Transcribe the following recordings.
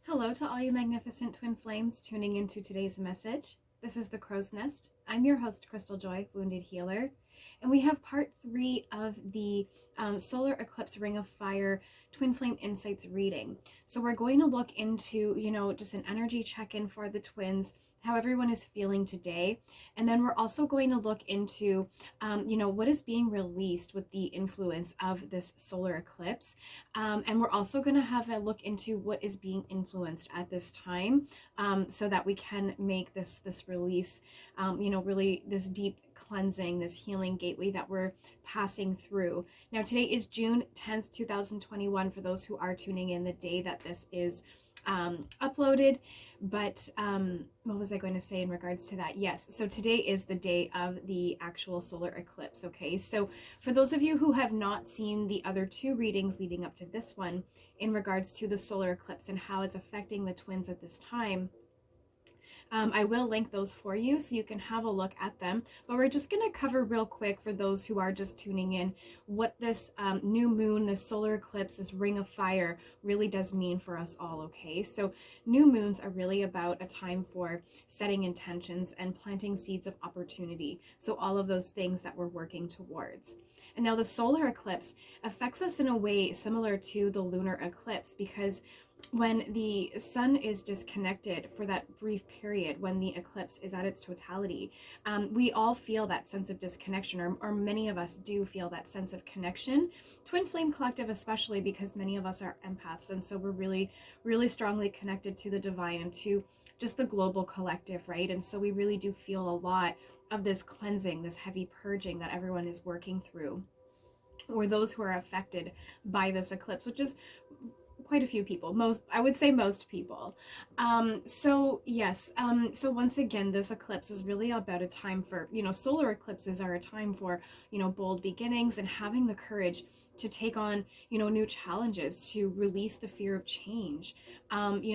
Hello to all you magnificent twin flames tuning into today's message. This is the Crow's Nest. I'm your host, Crystaljoy, Wounded Healer, and we have part 3 of the Solar Eclipse Ring of Fire Twin Flame Insights reading. So we're going to look into, just an energy check-in for the twins, how everyone is feeling today. And then we're also going to look into, what is being released with the influence of this solar eclipse. And we're also going to have a look into what is being influenced at this time, so that we can make this release, really this deep cleansing, this healing gateway that we're passing through. Now, today is June 10th, 2021, for those who are tuning in the day that this is uploaded. But what was I going to say in regards to that? Yes, so today is the day of the actual solar eclipse. Okay, so for those of you who have not seen the other 2 readings leading up to this one in regards to the solar eclipse and how it's affecting the twins at this time, I will link those for you so you can have a look at them. But we're just going to cover real quick, for those who are just tuning in, what this new moon, this solar eclipse, this ring of fire really does mean for us all. Okay, so new moons are really about a time for setting intentions and planting seeds of opportunity. So all of those things that we're working towards. And now the solar eclipse affects us in a way similar to the lunar eclipse, because when the sun is disconnected for that brief period, when the eclipse is at its totality, we all feel that sense of disconnection, or many of us do feel that sense of connection. Twin Flame Collective especially, because many of us are empaths, and so we're really, really strongly connected to the divine and to just the global collective, right? And so we really do feel a lot of this cleansing, this heavy purging that everyone is working through, or those who are affected by this eclipse, which is quite a few people, I would say most people. So yes, so once again, this eclipse is really about a time for, solar eclipses are a time for, bold beginnings and having the courage to take on, new challenges, to release the fear of change,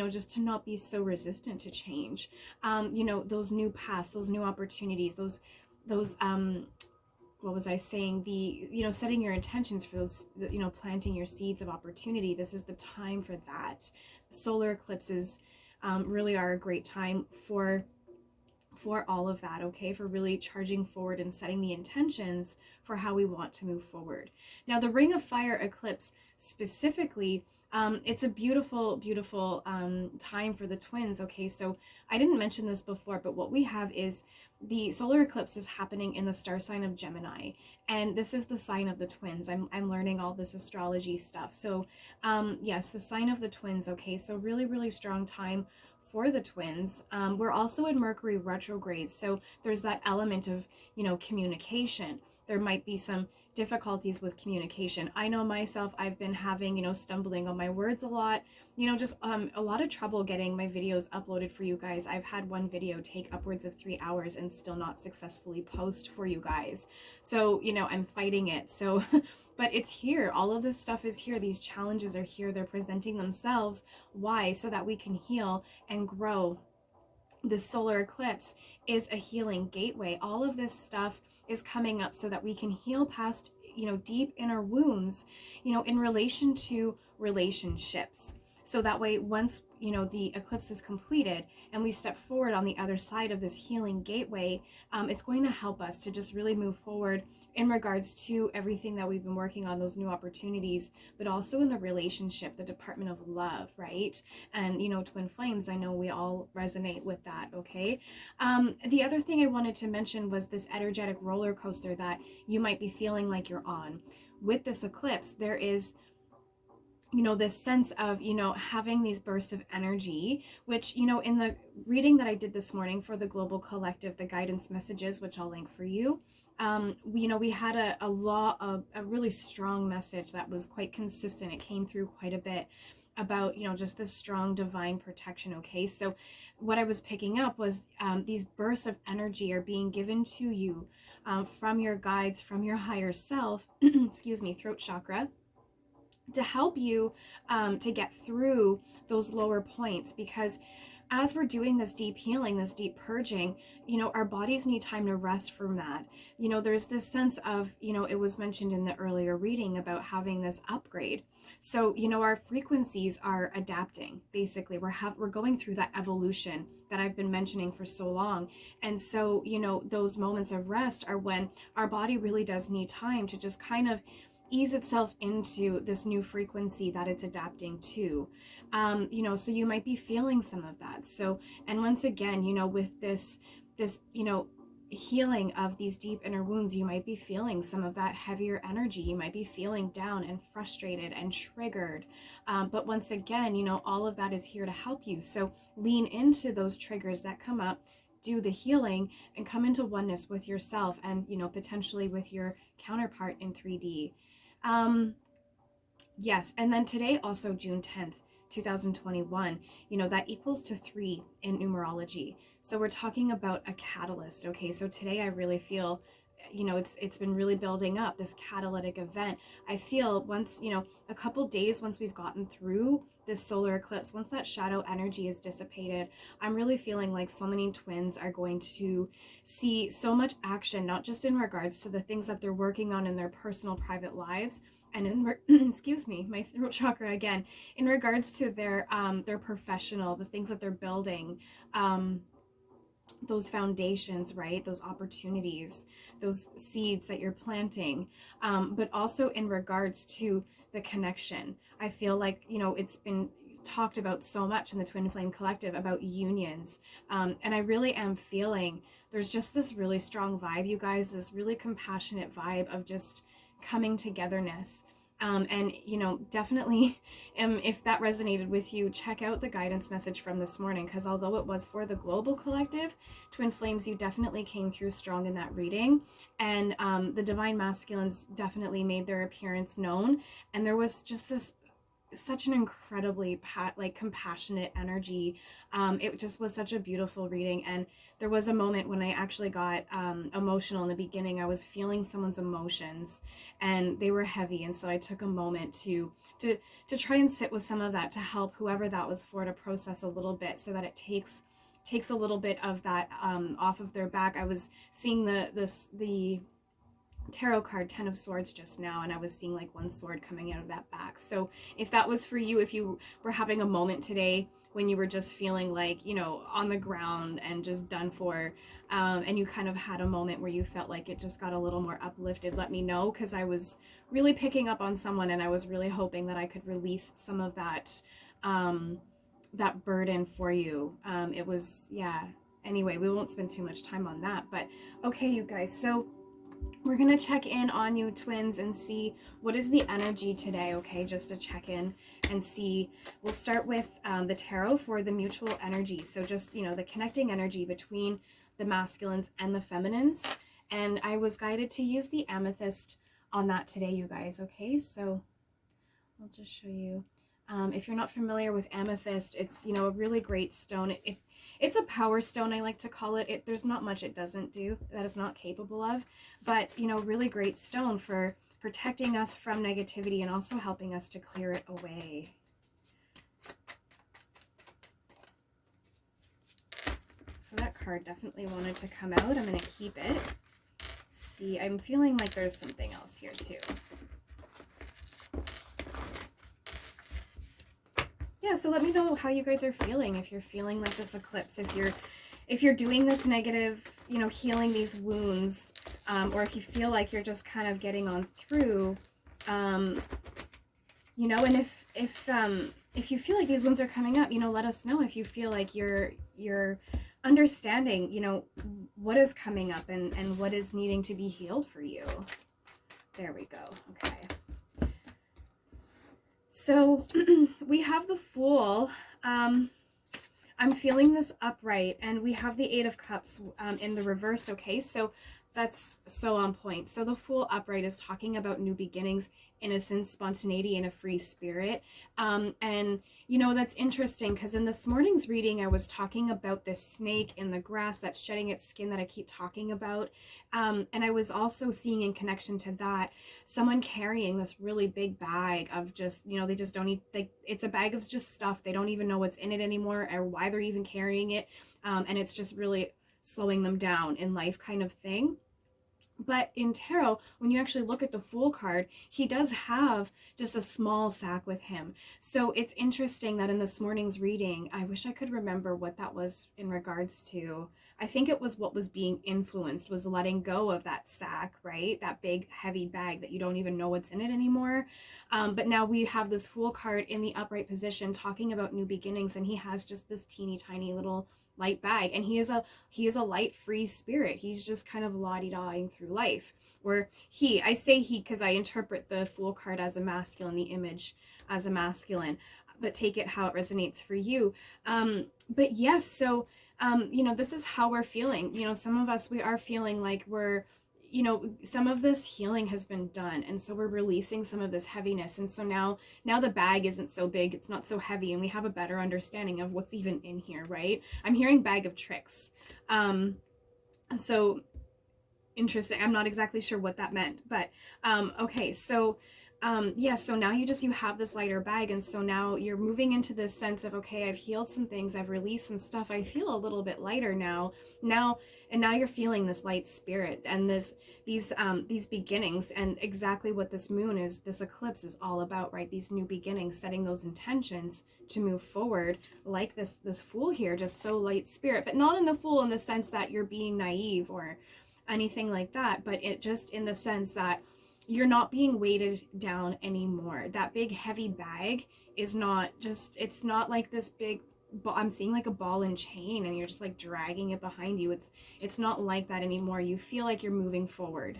just to not be so resistant to change, those new paths, those new opportunities, those what was I saying? Setting your intentions for those, planting your seeds of opportunity. This is the time for that. Solar eclipses really are a great time for all of that, okay? For really charging forward and setting the intentions for how we want to move forward. Now, the Ring of Fire eclipse specifically, it's a beautiful, beautiful time for the twins, okay? So I didn't mention this before, but what we have is the solar eclipse is happening in the star sign of Gemini, and this is the sign of the twins. I'm learning all this astrology stuff. So yes, the sign of the twins, okay? So really, really strong time for the twins. We're also in Mercury retrograde, so there's that element of, communication. There might be some difficulties with communication. I know myself, I've been having, stumbling on my words a lot, just a lot of trouble getting my videos uploaded for you guys. I've had one video take upwards of 3 hours and still not successfully post for you guys. So, I'm fighting it. So, but it's here. All of this stuff is here. These challenges are here. They're presenting themselves. Why? So that we can heal and grow. This solar eclipse is a healing gateway. All of this stuff is coming up so that we can heal past deep inner wounds, in relation to relationships. So that way, once, the eclipse is completed and we step forward on the other side of this healing gateway, it's going to help us to just really move forward in regards to everything that we've been working on, those new opportunities, but also in the relationship, the department of love, right? And, twin flames, I know we all resonate with that, okay? The other thing I wanted to mention was this energetic roller coaster that you might be feeling like you're on. With this eclipse, there is this sense of, having these bursts of energy, which, in the reading that I did this morning for the Global Collective, the guidance messages, which I'll link for you, we had a really strong message that was quite consistent. It came through quite a bit about, just this strong divine protection. Okay. So what I was picking up was, these bursts of energy are being given to you, from your guides, from your higher self, excuse me, throat chakra, to help you to get through those lower points. Because as we're doing this deep healing, this deep purging, our bodies need time to rest from that. There's this sense of, it was mentioned in the earlier reading about having this upgrade. So, our frequencies are adapting. Basically, we're going through that evolution that I've been mentioning for so long. And so, those moments of rest are when our body really does need time to just kind of ease itself into this new frequency that it's adapting to. So you might be feeling some of that. So, and once again, with this, healing of these deep inner wounds, you might be feeling some of that heavier energy. You might be feeling down and frustrated and triggered. But once again, all of that is here to help you. So lean into those triggers that come up, do the healing, and come into oneness with yourself and, potentially with your counterpart in 3D. Yes, and then today, also June 10th, 2021, that equals to 3 in numerology. So we're talking about a catalyst, okay? So today I really feel, it's been really building up, this catalytic event. I feel once, a couple days once we've gotten through this solar eclipse, once that shadow energy is dissipated, I'm really feeling like so many twins are going to see so much action, not just in regards to the things that they're working on in their personal private lives, and excuse me, my throat chakra again, in regards to their professional, the things that they're building, those foundations, right? Those opportunities, those seeds that you're planting, but also in regards to the connection. I feel like, it's been talked about so much in the Twin Flame Collective about unions. And I really am feeling there's just this really strong vibe, you guys, this really compassionate vibe of just coming togetherness. And, definitely, if that resonated with you, check out the guidance message from this morning, because although it was for the Global Collective, Twin Flames, you definitely came through strong in that reading. And the Divine Masculines definitely made their appearance known. And there was just such an incredibly compassionate energy. It just was such a beautiful reading. And there was a moment when I actually got emotional in the beginning. I was feeling someone's emotions and they were heavy. And so I took a moment to try and sit with some of that, to help whoever that was for, to process a little bit, so that it takes a little bit of that off of their back. I was seeing the tarot card 10 of Swords just now, and I was seeing like one sword coming out of that back. So if that was for you, if you were having a moment today when you were just feeling like, on the ground and just done for, and you kind of had a moment where you felt like it just got a little more uplifted, let me know, because I was really picking up on someone, and I was really hoping that I could release some of that that burden for you. It was, yeah, anyway, we won't spend too much time on that. But okay, you guys, so we're going to check in on you, twins, and see what is the energy today, okay? Just to check in and see. We'll start with the tarot for the mutual energy. So just, the connecting energy between the masculines and the feminines. And I was guided to use the amethyst on that today, you guys, okay? So I'll just show you. If you're not familiar with amethyst, it's, a really great stone. It's a power stone, I like to call it. There's not much it doesn't do that it's not capable of, but, really great stone for protecting us from negativity and also helping us to clear it away. So that card definitely wanted to come out. I'm going to keep it. Let's see. I'm feeling like there's something else here too. Yeah, so let me know how you guys are feeling. If you're feeling like this eclipse, if you're doing this negative, you know, healing these wounds, or if you feel like you're just kind of getting on through, you know, and if you feel like these wounds are coming up, you know, let us know if you feel like you're understanding, you know, what is coming up and what is needing to be healed for you. There we go. Okay. So we have the Fool. I'm feeling this upright, and we have the Eight of Cups in the reverse. Okay, so that's so on point. So the Fool upright is talking about new beginnings, innocence, spontaneity, and a free spirit. And you know, that's interesting because in this morning's reading, I was talking about this snake in the grass that's shedding its skin that I keep talking about. And I was also seeing in connection to that, someone carrying this really big bag of just, you know, they just don't need, it's a bag of just stuff. They don't even know what's in it anymore or why they're even carrying it. And it's just really slowing them down in life kind of thing. But in tarot, when you actually look at the Fool card, he does have just a small sack with him. So it's interesting that in this morning's reading, I wish I could remember what that was in regards to. I think it was what was being influenced, was letting go of that sack, right? That big, heavy bag that you don't even know what's in it anymore. But now we have this Fool card in the upright position talking about new beginnings, and he has just this teeny tiny little light bag, and he is a light free spirit. He's just kind of la-di-daing through life. Or I say he because I interpret the Fool card as a masculine, the image as a masculine, but take it how it resonates for you. But yes, so you know, this is how we're feeling. You know, some of us, we are feeling like we're, you know, some of this healing has been done, and so we're releasing some of this heaviness, and so now the bag isn't so big, it's not so heavy, and we have a better understanding of what's even in here, right? I'm hearing bag of tricks. So interesting. I'm not exactly sure what that meant, but okay, so yeah, so now you have this lighter bag, and so now you're moving into this sense of, okay, I've healed some things, I've released some stuff, I feel a little bit lighter now, and now you're feeling this light spirit and these beginnings, and exactly what this moon is, this eclipse is all about, right? These new beginnings, setting those intentions to move forward, like this Fool here, just so light spirit, but not in the Fool in the sense that you're being naive or anything like that, but it just in the sense that you're not being weighted down anymore. That big heavy bag is not just, it's not like this big, I'm seeing like a ball and chain and you're just like dragging it behind you. It's not like that anymore. You feel like you're moving forward.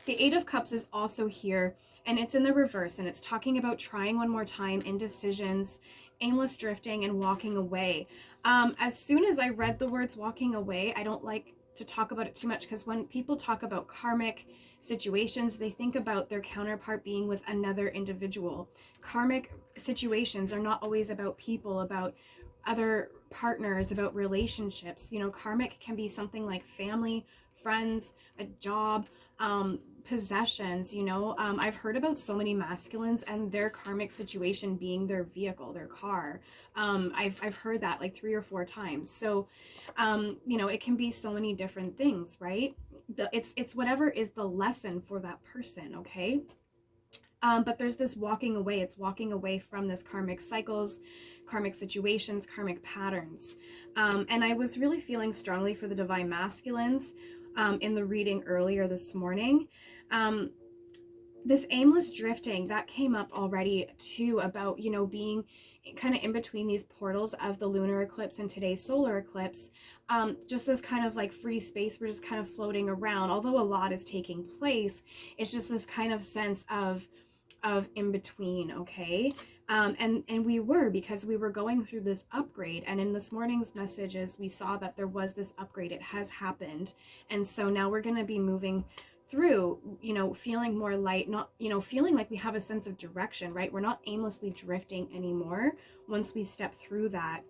The Eight of Cups is also here, and it's in the reverse, and it's talking about trying one more time, indecisions, aimless drifting, and walking away. As soon as I read the words walking away, I don't like to talk about it too much, because when people talk about karmic situations, they think about their counterpart being with another individual. Karmic situations are not always about people, about other partners, about relationships. You know, karmic can be something like family, friends, a job, possessions. You know, I've heard about so many masculines and their karmic situation being their vehicle, their car. I've heard that like 3 or 4 times. So you know, it can be so many different things, right? It's whatever is the lesson for that person, okay? But there's this walking away. It's walking away from this karmic cycles, karmic situations, karmic patterns. And I was really feeling strongly for the divine masculines in the reading earlier this morning. This aimless drifting, that came up already too, about, you know, being kind of in between these portals of the lunar eclipse and today's solar eclipse. Just this kind of like free space, we're just kind of floating around. Although a lot is taking place, it's just this kind of sense of in between, okay? And we were, because we were going through this upgrade, and in this morning's messages we saw that there was this upgrade. It has happened, and so now we're going to be moving through, you know, feeling more light, not, you know, feeling like we have a sense of direction, right? We're not aimlessly drifting anymore once we step through that.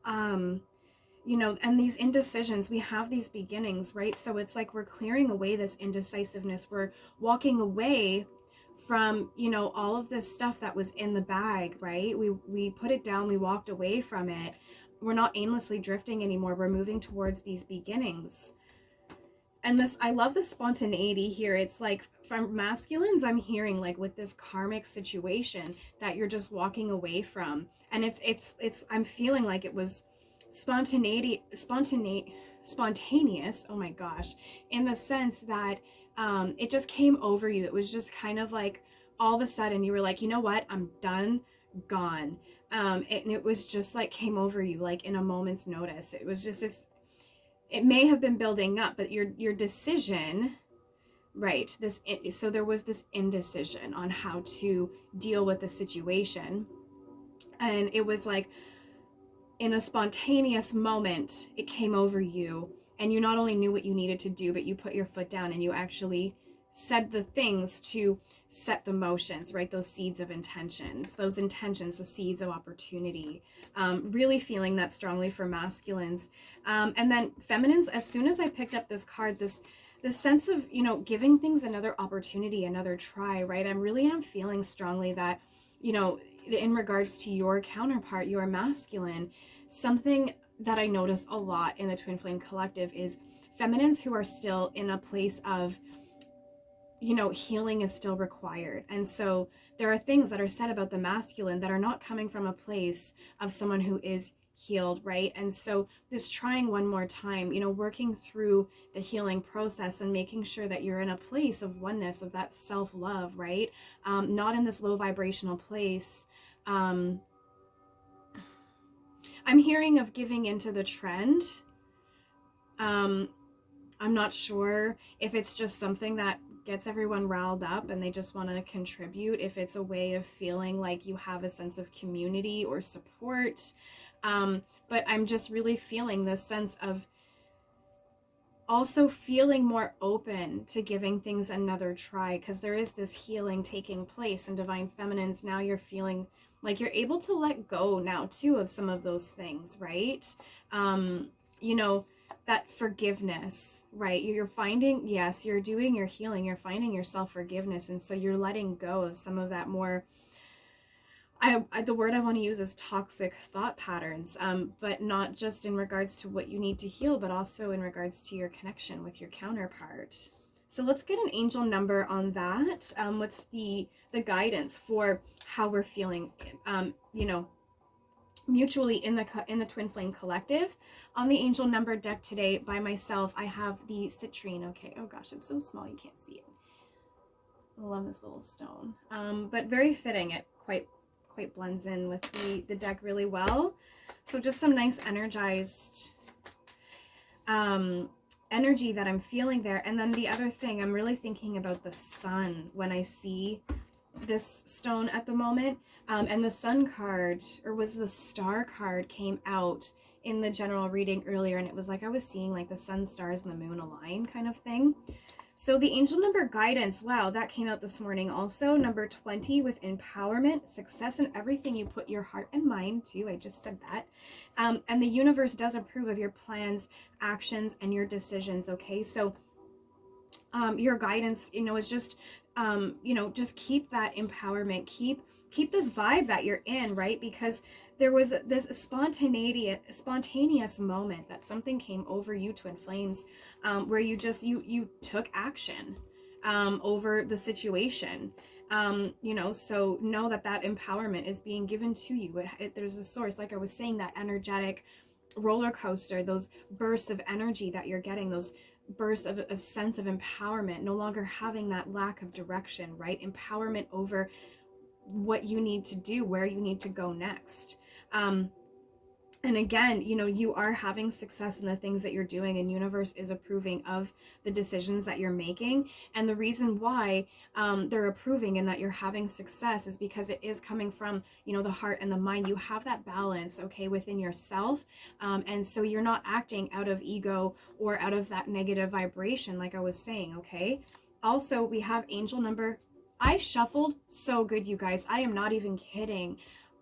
You know, and these indecisions, we have these beginnings, right? So it's like we're clearing away this indecisiveness. We're walking away from, you know, all of this stuff that was in the bag, right? We put it down, we walked away from it. We're not aimlessly drifting anymore. We're moving towards these beginnings. And this, I love the spontaneity here. It's like from masculines, I'm hearing like with this karmic situation that you're just walking away from. And I'm feeling like it was spontaneous, oh my gosh, in the sense that it just came over you. It was just kind of like all of a sudden you were like, you know what, I'm done, gone. And it was just like came over you like in a moment's notice. It was just, it may have been building up, but your decision, right, so there was this indecision on how to deal with the situation. And it was like in a spontaneous moment, it came over you, and you not only knew what you needed to do, but you put your foot down and you actually said the things to set the motions, right? Those seeds of intentions, the seeds of opportunity. Really feeling that strongly for masculines. And then feminines, as soon as I picked up this card, this sense of, you know, giving things another opportunity, another try, right? I'm feeling strongly that, you know, in regards to your counterpart, your masculine, something that I notice a lot in the Twin Flame Collective is feminines who are still in a place of, you know, healing is still required. And so there are things that are said about the masculine that are not coming from a place of someone who is healed, right? And so this trying one more time, you know, working through the healing process and making sure that you're in a place of oneness, of that self-love, right? Not in this low vibrational place. I'm hearing of giving into the trend. I'm not sure if it's just something that gets everyone riled up and they just want to contribute, if it's a way of feeling like you have a sense of community or support. But I'm just really feeling this sense of also feeling more open to giving things another try, because there is this healing taking place in Divine Feminines. Now you're feeling like you're able to let go now too of some of those things, right? You know, that forgiveness, right? You're finding, yes, you're doing your healing, you're finding your self-forgiveness, and so you're letting go of some of that more, the word I want to use is toxic thought patterns, but not just in regards to what you need to heal, but also in regards to your connection with your counterpart. So let's get an angel number on that. What's the guidance for how we're feeling, you know, mutually in the Twin Flame Collective? On the angel number deck today by myself, I have the citrine. Okay, oh gosh, it's so small you can't see it. I love this little stone, but very fitting. It quite blends in with the deck really well. So just some nice energized energy that I'm feeling there. And then the other thing, I'm really thinking about the sun when I see this stone at the moment. And the sun card, or was the star card, came out in the general reading earlier, and it was like I was seeing like the sun, stars, and the moon align kind of thing. So the angel number guidance, wow, that came out this morning also. Number 20 with empowerment, success in everything you put your heart and mind to. I just said that. And the universe does approve of your plans, actions, and your decisions, okay? So your guidance, you know, is just, you know, just keep that empowerment, keep this vibe that you're in, right? Because there was this spontaneous moment that something came over you, Twin Flames, where you just, you took action over the situation. You know, so know that empowerment is being given to you. There's a source, like I was saying, that energetic roller coaster, those bursts of energy that you're getting, those bursts of sense of empowerment, no longer having that lack of direction, right? Empowerment over what you need to do, where you need to go next. And again, you know, you are having success in the things that you're doing, and universe is approving of the decisions that you're making. And the reason why they're approving and that you're having success is because it is coming from, you know, the heart and the mind. You have that balance, okay, within yourself. And so you're not acting out of ego or out of that negative vibration, like I was saying, okay? Also, we have angel number, I shuffled so good, you guys. I am not even kidding.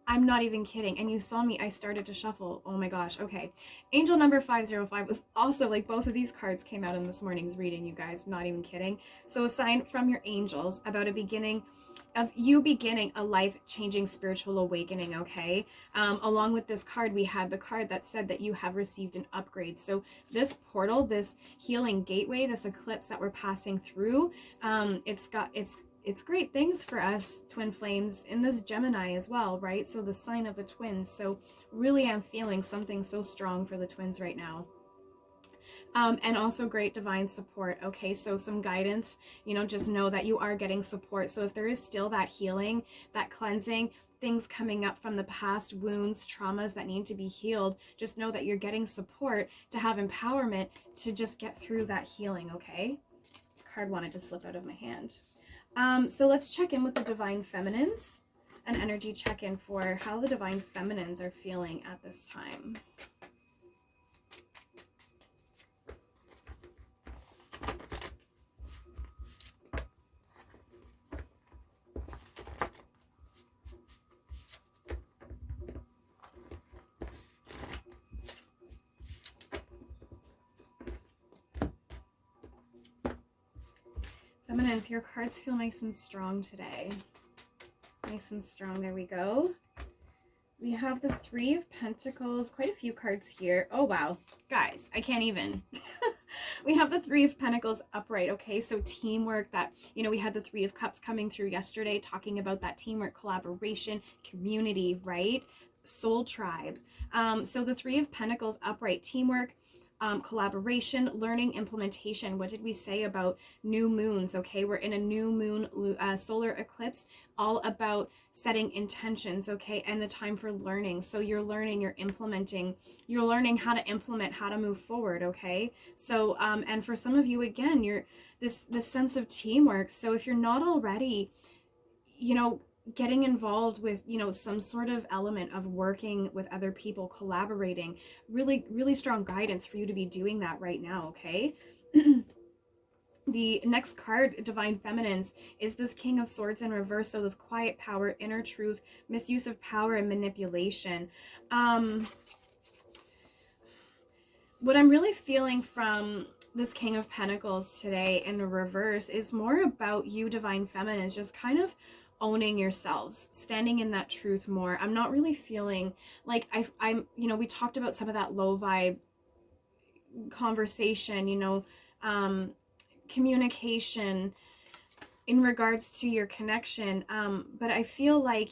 I'm not even kidding. And you saw me, I started to shuffle. Oh my gosh. Okay. Angel number 505 was also, like, both of these cards came out in this morning's reading, you guys. Not even kidding. So a sign from your angels about a beginning of you beginning a life-changing spiritual awakening, okay? Along with this card, we had the card that said that you have received an upgrade. So this portal, this healing gateway, this eclipse that we're passing through, it's great things for us twin flames in this Gemini as well, right? So the sign of the twins. So really I'm feeling something so strong for the twins right now. And also great divine support. Okay, so some guidance, just know that you are getting support. So if there is still that healing, that cleansing, things coming up from the past, wounds, traumas that need to be healed, just know that you're getting support to have empowerment to just get through that healing, okay? Card wanted to slip out of my hand. So let's check in with the divine feminines, an energy check-in for how the divine feminines are feeling at this time. Feminines, your cards feel nice and strong today. Nice and strong. There we go. We have the Three of Pentacles. Quite a few cards here. Oh, wow. Guys, I can't even. We have the Three of Pentacles upright. Okay, so teamwork that, we had the Three of Cups coming through yesterday talking about that teamwork, collaboration, community, right? Soul tribe. So the Three of Pentacles upright, teamwork, collaboration, learning, implementation. What did we say about new moons? Okay, we're in a new moon solar eclipse, all about setting intentions, okay, and the time for learning. So you're learning, you're implementing, you're learning how to implement, how to move forward, okay? So and for some of you, again, you're this sense of teamwork. So if you're not already, getting involved with, some sort of element of working with other people, collaborating, really, really strong guidance for you to be doing that right now, okay? The next card, Divine Feminines, is this King of Swords in reverse. So this quiet power, inner truth, misuse of power, and manipulation. What I'm really feeling from this King of Pentacles today in reverse is more about you, Divine Feminines, just kind of owning yourselves, standing in that truth more. I'm not really feeling like I'm, we talked about some of that low vibe conversation, communication in regards to your connection. But I feel like,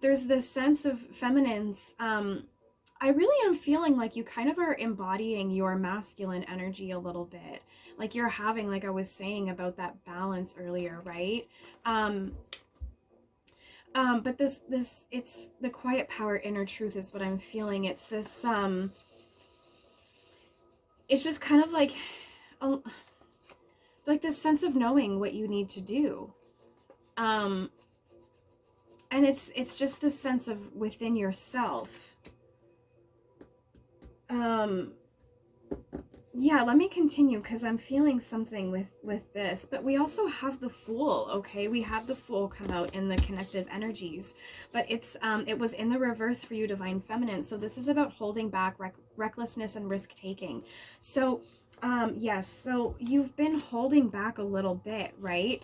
there's this sense of feminines. I really am feeling like you kind of are embodying your masculine energy a little bit. Like you're having, like I was saying about that balance earlier, right? But this, it's the quiet power, inner truth is what I'm feeling. It's this, it's just kind of like this sense of knowing what you need to do. And it's just this sense of within yourself. Yeah, let me continue because I'm feeling something with this. But we also have the Fool, okay? We have the Fool come out in the connective energies. But it's it was in the reverse for you, Divine Feminine. So this is about holding back, recklessness, and risk-taking. So, yes, so you've been holding back a little bit, right?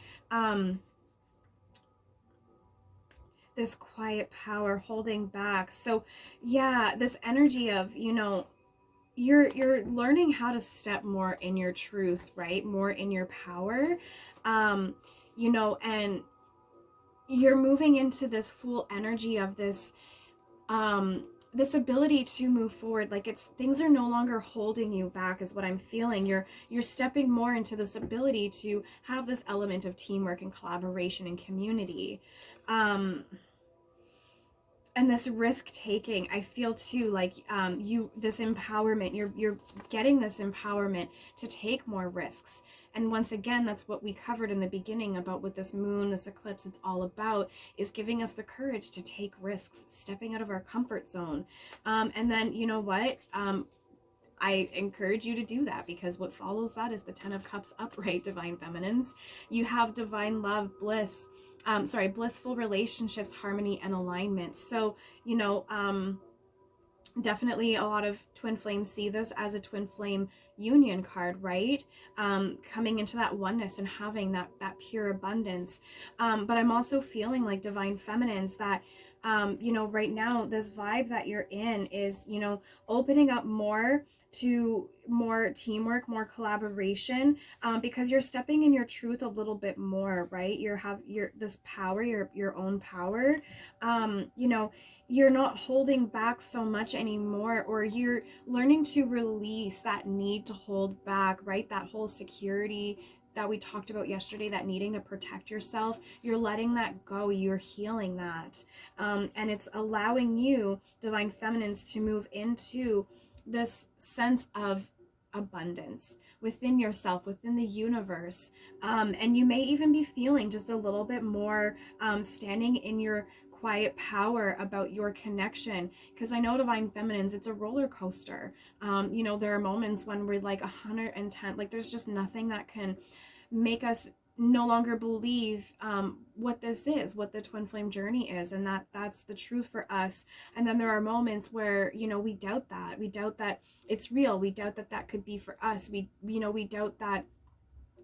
This quiet power, holding back. So, yeah, this energy of, you're learning how to step more in your truth, right? More in your power, and you're moving into this full energy of this, this ability to move forward. Like things are no longer holding you back is what I'm feeling. You're stepping more into this ability to have this element of teamwork and collaboration and community. And this risk taking, I feel too, like this empowerment, you're getting this empowerment to take more risks. And once again, that's what we covered in the beginning about what this moon, this eclipse, it's all about, is giving us the courage to take risks, stepping out of our comfort zone. And then, you know what? I encourage you to do that, because what follows that is the Ten of Cups upright, Divine Feminines. You have divine love, bliss, blissful relationships, harmony, and alignment. So, Definitely a lot of twin flames see this as a twin flame union card, right? Coming into that oneness and having that pure abundance. But I'm also feeling like divine feminines that, you know, right now this vibe that you're in is, you know, opening up more to more teamwork, more collaboration, because you're stepping in your truth a little bit more, right? You have your this power, your own power. You know, you're not holding back so much anymore, or you're learning to release that need to hold back, right? That whole security that we talked about yesterday, that needing to protect yourself, you're letting that go, you're healing that. And it's allowing you, divine feminines, to move into this sense of abundance within yourself, within the universe. And you may even be feeling just a little bit more standing in your quiet power about your connection, because I know divine feminines, it's a roller coaster. You know, there are moments when we're like 110, like there's just nothing that can make us no longer believe what this is, what the twin flame journey is, and that's the truth for us. And then there are moments where, you know, we doubt that it's real, we doubt that that could be for us, we, you know, we doubt that,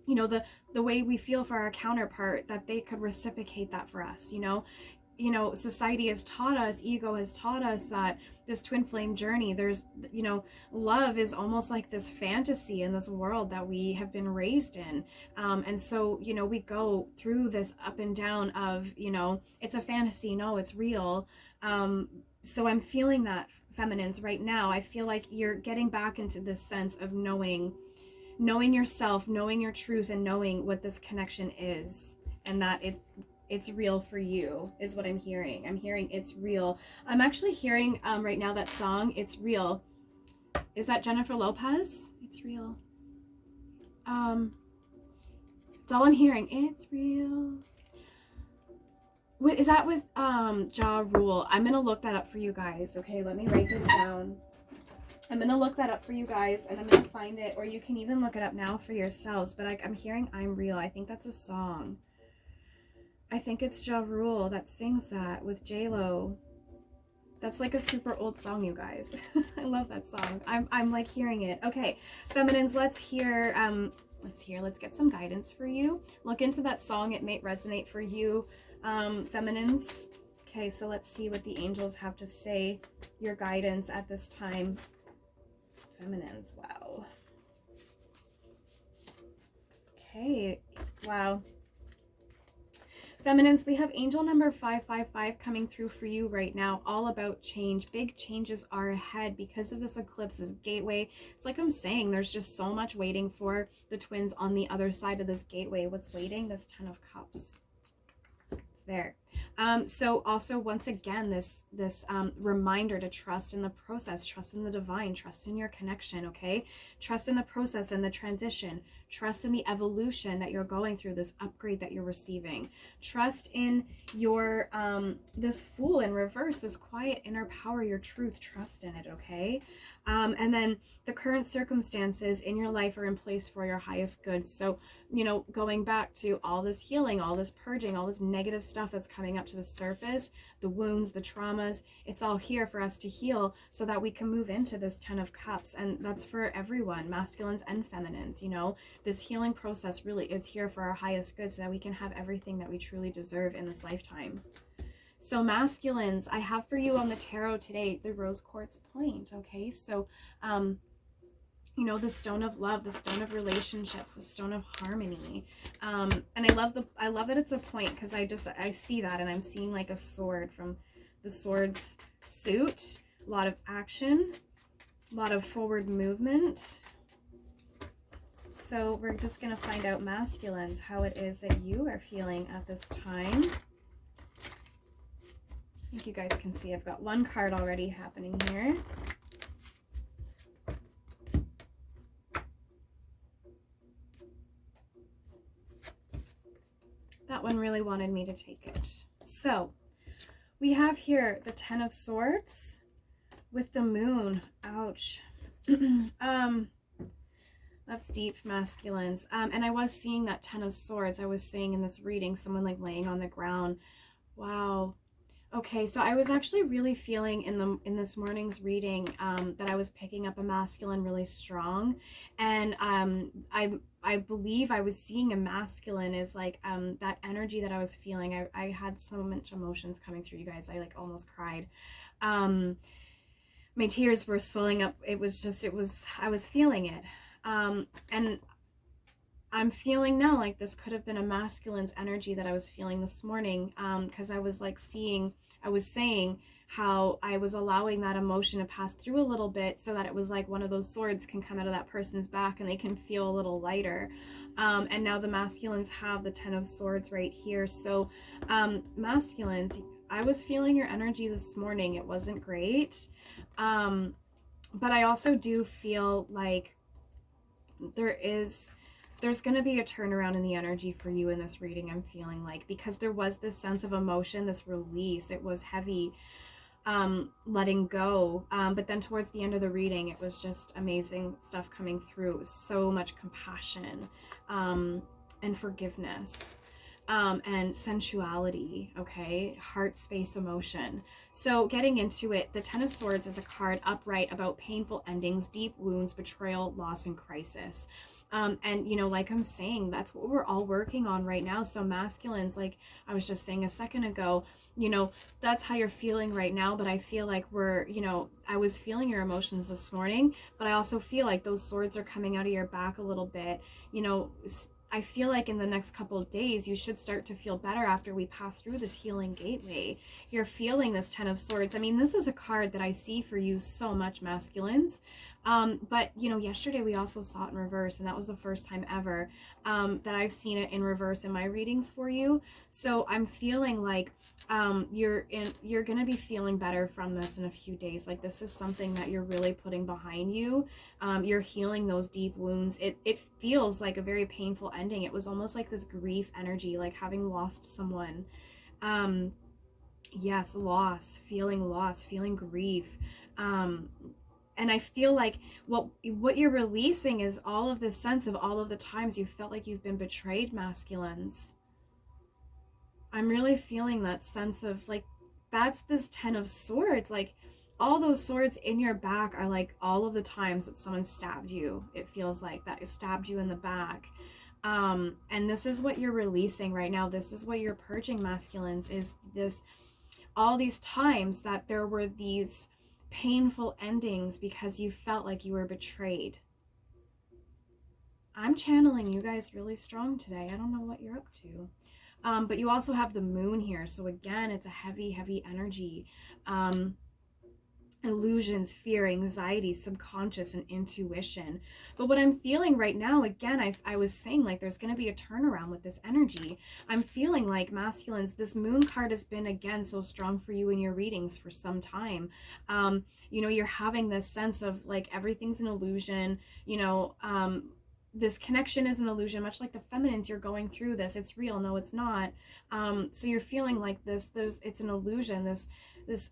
you know, the way we feel for our counterpart, that they could reciprocate that for us. You know, society has taught us, ego has taught us that this twin flame journey, there's, you know, love is almost like this fantasy in this world that we have been raised in. And so, you know, we go through this up and down of, you know, it's a fantasy, no, it's real. So I'm feeling that, feminines, right now. I feel like you're getting back into this sense of knowing yourself, knowing your truth, and knowing what this connection is, and that it's real for you, is what I'm hearing. I'm hearing it's real. I'm actually hearing right now that song, It's Real. Is that Jennifer Lopez? It's real. It's all I'm hearing. It's real. Is that with Ja Rule? I'm gonna look that up for you guys. Okay, let me write this down. I'm gonna look that up for you guys, and I'm gonna find it, or you can even look it up now for yourselves. But I'm hearing I'm Real. I think that's a song. I think it's Ja Rule that sings that with J-Lo. That's like a super old song, you guys. I love that song. I'm like hearing it. Okay, feminines, let's get some guidance for you. Look into that song. It may resonate for you, feminines. Okay, so let's see what the angels have to say, your guidance at this time. Feminines, wow. Okay, wow. Feminines, we have angel number 555 coming through for you right now, all about change. Big changes are ahead because of this eclipse, this gateway. It's like I'm saying, there's just so much waiting for the twins on the other side of this gateway. What's waiting? This 10 of Cups. It's there. So also, once again, this reminder to trust in the process, trust in the divine, trust in your connection, okay? Trust in the process and the transition. Trust in the evolution that you're going through, this upgrade that you're receiving. Trust in your, this Fool in reverse, this quiet inner power, your truth. Trust in it, okay? And then the current circumstances in your life are in place for your highest good. So, you know, going back to all this healing, all this purging, all this negative stuff that's coming up to the surface, the wounds, the traumas, it's all here for us to heal so that we can move into this 10 of Cups. And that's for everyone, masculines and feminines. You know, this healing process really is here for our highest good so that we can have everything that we truly deserve in this lifetime. So masculines, I have for you on the tarot today, the rose quartz point. Okay, so you know, the stone of love, the stone of relationships, the stone of harmony. And I love that it's a point, because I see that, and I'm seeing like a sword from the swords suit. A lot of action, a lot of forward movement. So we're just going to find out, masculines, how it is that you are feeling at this time. I think you guys can see I've got one card already happening here. That one really wanted me to take it. So we have here the 10 of Swords with the moon. Ouch. That's deep, masculines. And I was seeing that 10 of Swords. I was saying in this reading, someone like laying on the ground. Wow. Okay, so I was actually really feeling in this morning's reading that I was picking up a masculine really strong, and I believe I was seeing a masculine is like that energy that I was feeling. I had so much emotions coming through, you guys. I like almost cried. Um, my tears were swelling up. I was feeling it, and I'm feeling now like this could have been a masculine's energy that I was feeling this morning, because I was like I was saying how I was allowing that emotion to pass through a little bit so that it was like one of those swords can come out of that person's back and they can feel a little lighter. And now the masculines have the 10 of swords right here. So masculines, I was feeling your energy this morning. It wasn't great. But I also do feel like there's going to be a turnaround in the energy for you in this reading. I'm feeling like, because there was this sense of emotion, this release. It was heavy, letting go, but then towards the end of the reading, it was just amazing stuff coming through. It was so much compassion, and forgiveness, and sensuality. Okay, heart space emotion. So getting into it, the 10 of swords is a card upright about painful endings, deep wounds, betrayal, loss, and crisis. And you know, like I'm saying, that's what we're all working on right now. So masculines, like I was just saying a second ago, you know, that's how you're feeling right now. But I feel like I was feeling your emotions this morning, but I also feel like those swords are coming out of your back a little bit. You know, I feel like in the next couple of days, you should start to feel better after we pass through this healing gateway. You're feeling this 10 of swords. I mean, this is a card that I see for you so much, masculines. But you know, yesterday we also saw it in reverse, and that was the first time ever that I've seen it in reverse in my readings for you. So I'm feeling like you're gonna be feeling better from this in a few days. Like this is something that you're really putting behind you. You're healing those deep wounds. It feels like a very painful ending. It was almost like this grief energy, like having lost someone. Yes, loss, feeling grief. And I feel like what you're releasing is all of this sense of all of the times you felt like you've been betrayed, masculines. I'm really feeling that sense of like, that's this 10 of swords. Like all those swords in your back are like all of the times that someone stabbed you. It feels like that it stabbed you in the back. And this is what you're releasing right now. This is what you're purging, masculines, is this, all these times that there were these painful endings because you felt like you were betrayed. I'm channeling you guys really strong today. I don't know what you're up to. But you also have the moon here. So again, it's a heavy, heavy energy. Illusions, fear, anxiety, subconscious, and intuition. But what I'm feeling right now, again, I was saying like there's going to be a turnaround with this energy. I'm feeling like, masculines, this moon card has been again so strong for you in your readings for some time. You know, you're having this sense of like everything's an illusion, you know, this connection is an illusion, much like the feminines. You're going through this, it's real, no it's not. So you're feeling like it's an illusion. This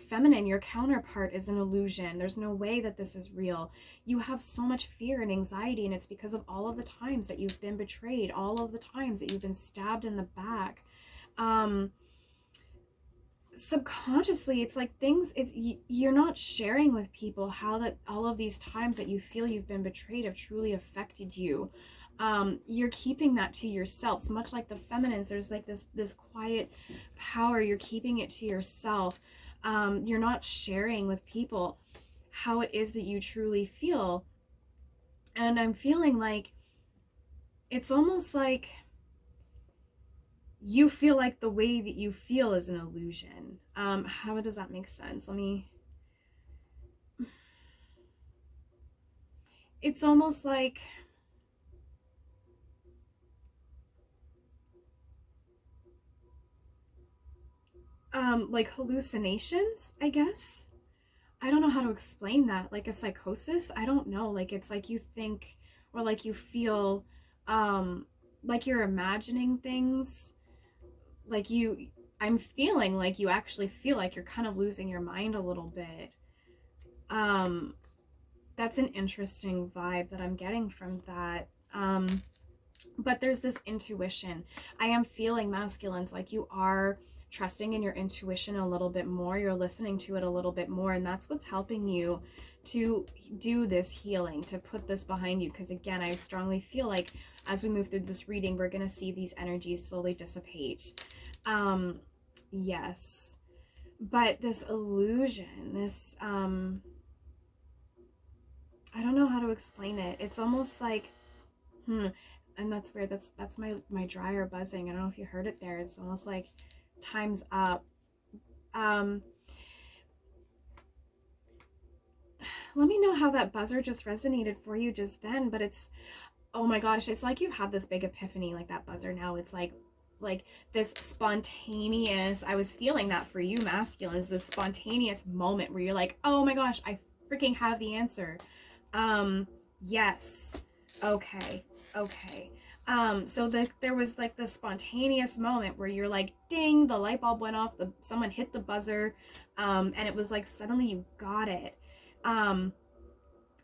feminine, your counterpart, is an illusion. There's no way that this is real. You have so much fear and anxiety, and it's because of all of the times that you've been betrayed, all of the times that you've been stabbed in the back. Subconsciously, it's like you're not sharing with people how that all of these times that you feel you've been betrayed have truly affected you. You're keeping that to yourself. So much like the feminines, there's like this quiet power. You're keeping it to yourself. You're not sharing with people how it is that you truly feel. And I'm feeling like it's almost like you feel like the way that you feel is an illusion. How does that make sense? It's almost like hallucinations, I guess. I don't know how to explain that. Like a psychosis, I don't know. Like it's like you think, or like you feel like you're imagining things. Like I'm feeling like you actually feel like you're kind of losing your mind a little bit. That's an interesting vibe that I'm getting from that. But there's this intuition. I am feeling, masculines, like you are trusting in your intuition a little bit more. You're listening to it a little bit more. And that's what's helping you to do this healing, to put this behind you. Because again, I strongly feel like as we move through this reading, we're going to see these energies slowly dissipate. Yes. But this illusion, this, I don't know how to explain it. It's almost like, and that's weird. That's my dryer buzzing. I don't know if you heard it there. It's almost like time's up. Let me know how that buzzer just resonated for you just then. But it's, oh my gosh, it's like you've had this big epiphany, like that buzzer now. It's like this spontaneous, I was feeling that for you masculines, this spontaneous moment where you're like, oh my gosh, I freaking have the answer. Yes. Okay. So there was like the spontaneous moment where you're like, ding, the light bulb went off, someone hit the buzzer, and it was like suddenly you got it. And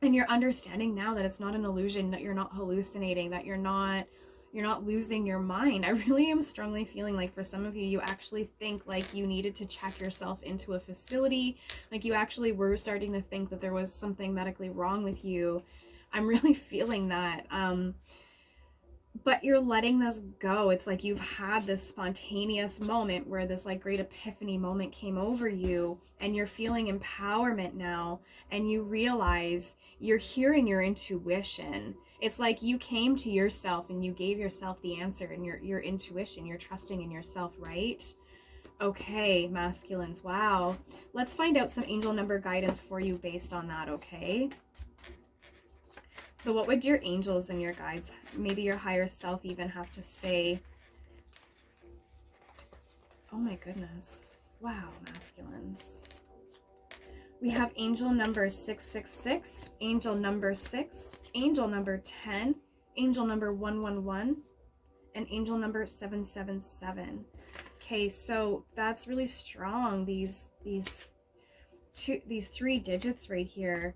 you're understanding now that it's not an illusion, that you're not hallucinating, that you're not losing your mind. I really am strongly feeling like for some of you, you actually think like you needed to check yourself into a facility, like you actually were starting to think that there was something medically wrong with you. I'm really feeling that. But you're letting this go. It's like you've had this spontaneous moment where this like great epiphany moment came over you, and you're feeling empowerment now, and you realize you're hearing your intuition. It's like you came to yourself and you gave yourself the answer, and your intuition, you're trusting in yourself, right? Okay, masculines. Wow. Let's find out some angel number guidance for you based on that, okay? So what would your angels and your guides, maybe your higher self, even have to say? Oh my goodness. Wow, masculines. We have angel number 666, angel number 6, angel number 10, angel number 111, and angel number 777. Okay, so that's really strong. These three digits right here.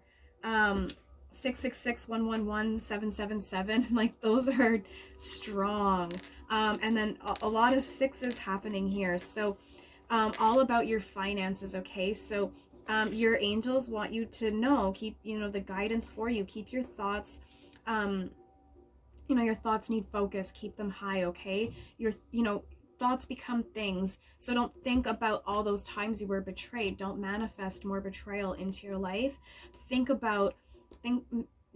666, 111, 777, like those are strong. And then a lot of sixes happening here. So all about your finances, okay? So your angels want you to know, keep, the guidance for you, keep your thoughts, your thoughts need focus, keep them high, okay? Thoughts become things. So don't think about all those times you were betrayed. Don't manifest more betrayal into your life.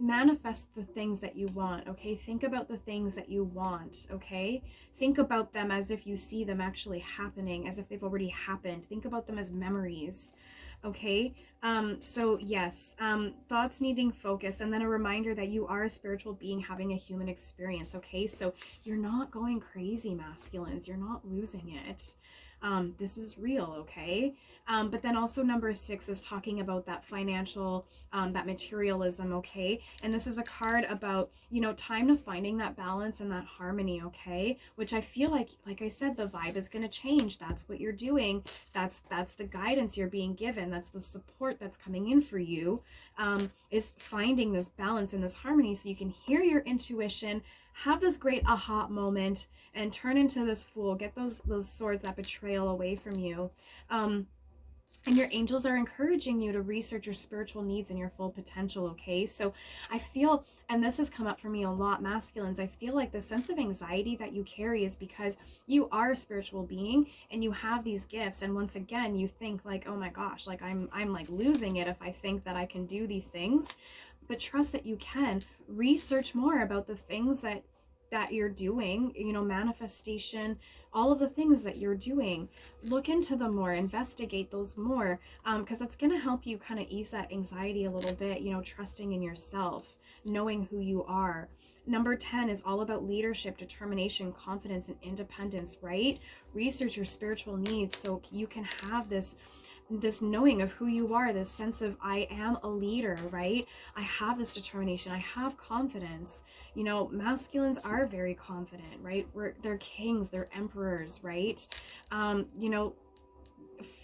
Manifest the things that you want, okay? Think about the things that you want, okay? Think about them as if you see them actually happening, as if they've already happened. Think about them as memories, okay? So yes, thoughts needing focus, and then a reminder that you are a spiritual being having a human experience, okay? So you're not going crazy, masculines. You're not losing it. This is real, okay? But then also number 6 is talking about that financial, that materialism, okay? And this is a card about, time to finding that balance and that harmony, okay? Which I feel like I said, the vibe is going to change. That's what you're doing. That's the guidance you're being given. That's the support that's coming in for you, is finding this balance and this harmony so you can hear your intuition, have this great aha moment, and turn into this fool. Get those swords, that betrayal away from you. And your angels are encouraging you to research your spiritual needs and your full potential, okay? So I feel, and this has come up for me a lot, masculines, I feel like the sense of anxiety that you carry is because you are a spiritual being and you have these gifts. And once again, you think like, oh my gosh, like I'm like losing it if I think that I can do these things. But trust that you can. Research more about the things that you're doing, manifestation, all of the things that you're doing. Look into them more, investigate those more, because that's going to help you kind of ease that anxiety a little bit, trusting in yourself, knowing who you are. Number 10 is all about leadership, determination, confidence, and independence, right? Research your spiritual needs so you can have this knowing of who you are, this sense of I am a leader, right? I have this determination, I have confidence. Masculines are very confident, right? They're kings, they're emperors, right?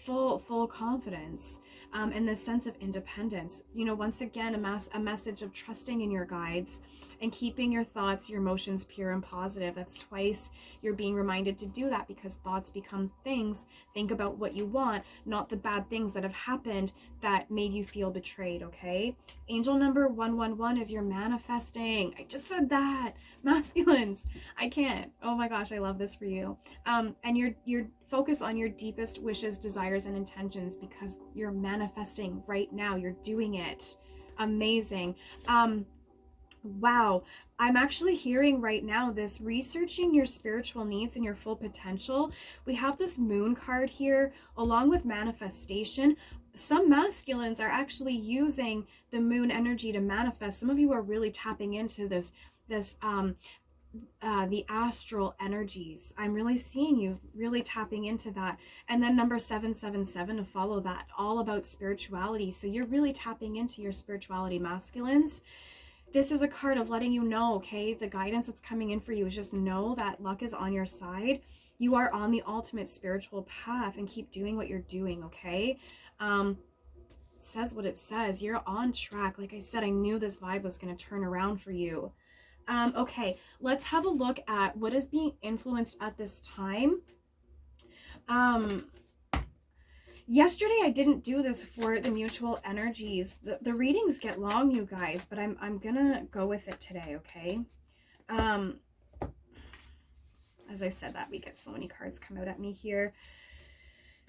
Full confidence, and this sense of independence. Once again, a message of trusting in your guides, and keeping your thoughts, your emotions pure and positive. That's twice you're being reminded to do that, because thoughts become things. Think about what you want, not the bad things that have happened that made you feel betrayed, okay? Angel number 111 is you're manifesting. I just said that. Masculines, I can't. Oh my gosh, I love this for you. And you're focus on your deepest wishes, desires, and intentions, because you're manifesting right now. You're doing it. Amazing. Wow, I'm actually hearing right now this researching your spiritual needs and your full potential. We have this moon card here along with manifestation. Some masculines are actually using the moon energy to manifest. Some of you are really tapping into this the astral energies. I'm really seeing you really tapping into that. And then number 777 to follow that, all about spirituality. So you're really tapping into your spirituality, masculines. This is a card of letting you know, okay, the guidance that's coming in for you is just know that luck is on your side. You are on the ultimate spiritual path, and keep doing what you're doing, okay? It says what it says. You're on track. Like I said, I knew this vibe was going to turn around for you. Okay, let's have a look at what is being influenced at this time. Yesterday I didn't do this for the mutual energies. The readings get long, you guys, but I'm gonna go with it today, okay? As I said that, we get so many cards come out at me here.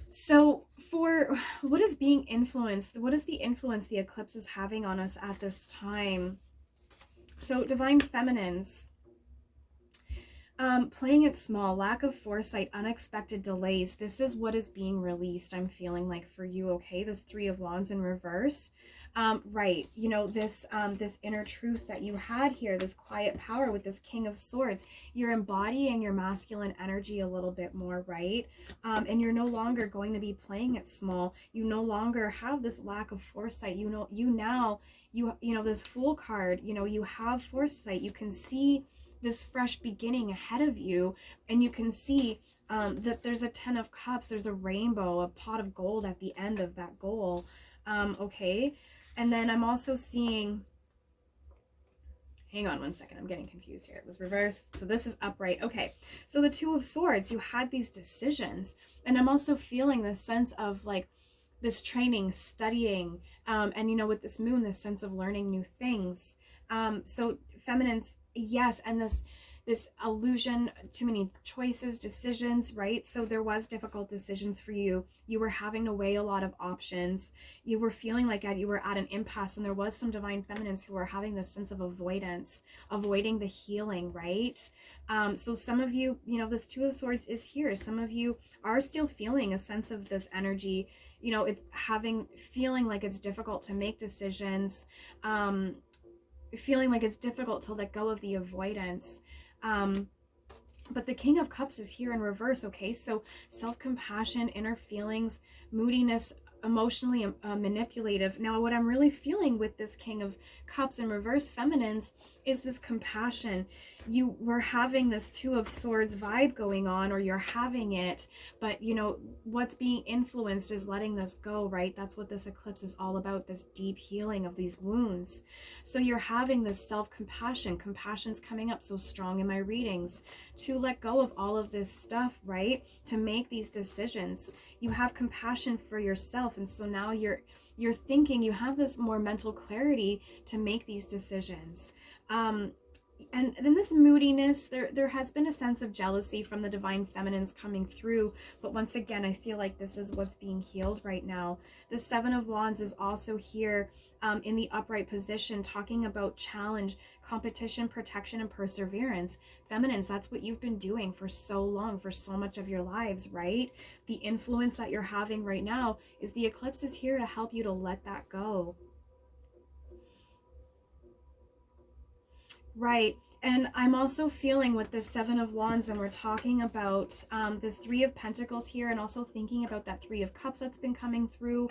So for what is being influenced, what is the influence the eclipse is having on us at this time? So divine feminines, playing it small, lack of foresight, unexpected delays. This is what is being released, I'm feeling like, for you, okay? This Three of Wands in reverse. Right, you know, this inner truth that you had here, this quiet power with this King of Swords, you're embodying your masculine energy a little bit more, right? And you're no longer going to be playing it small. You no longer have this lack of foresight. You know, this Fool card, you know, you have foresight. You can see this fresh beginning ahead of you, and you can see that there's a 10 of Cups, there's a rainbow, a pot of gold at the end of that goal. Okay, and then I'm also seeing, hang on one second, I'm getting confused here. It was reversed, so this is upright. Okay, so the Two of Swords, you had these decisions, and I'm also feeling this sense of like this training, studying, and you know, with this moon, this sense of learning new things. So feminines, yes, and this illusion, too many choices, decisions, right? So there was difficult decisions for you. You were having to weigh a lot of options. You were feeling like you were at an impasse, and there was some divine feminines who were having this sense of avoidance, avoiding the healing, right? So some of you, you know, this Two of Swords is here. Some of you are still feeling a sense of this energy. You know, it's feeling like it's difficult to make decisions, feeling like it's difficult to let go of the avoidance. But the King of Cups is here in reverse, okay? So self-compassion, inner feelings, moodiness, emotionally manipulative. Now, what I'm really feeling with this King of Cups in reverse feminines is this compassion. You were having this Two of Swords vibe going on, or you're having it, but you know, what's being influenced is letting this go, right? That's what this eclipse is all about, this deep healing of these wounds. So you're having this self-compassion. Compassion's coming up so strong in my readings, to let go of all of this stuff, right? To make these decisions. You have compassion for yourself, and so now you're thinking, you have this more mental clarity to make these decisions. And then this moodiness, there has been a sense of jealousy from the divine feminines coming through, but once again, I feel like this is what's being healed right now. The Seven of Wands is also here in the upright position, talking about challenge, competition, protection, and perseverance. Feminines, that's what you've been doing for so long, for so much of your lives, right? The influence that you're having right now is the eclipse is here to help you to let that go. Right. And I'm also feeling with this Seven of Wands, and we're talking about this Three of Pentacles here, and also thinking about that Three of Cups that's been coming through.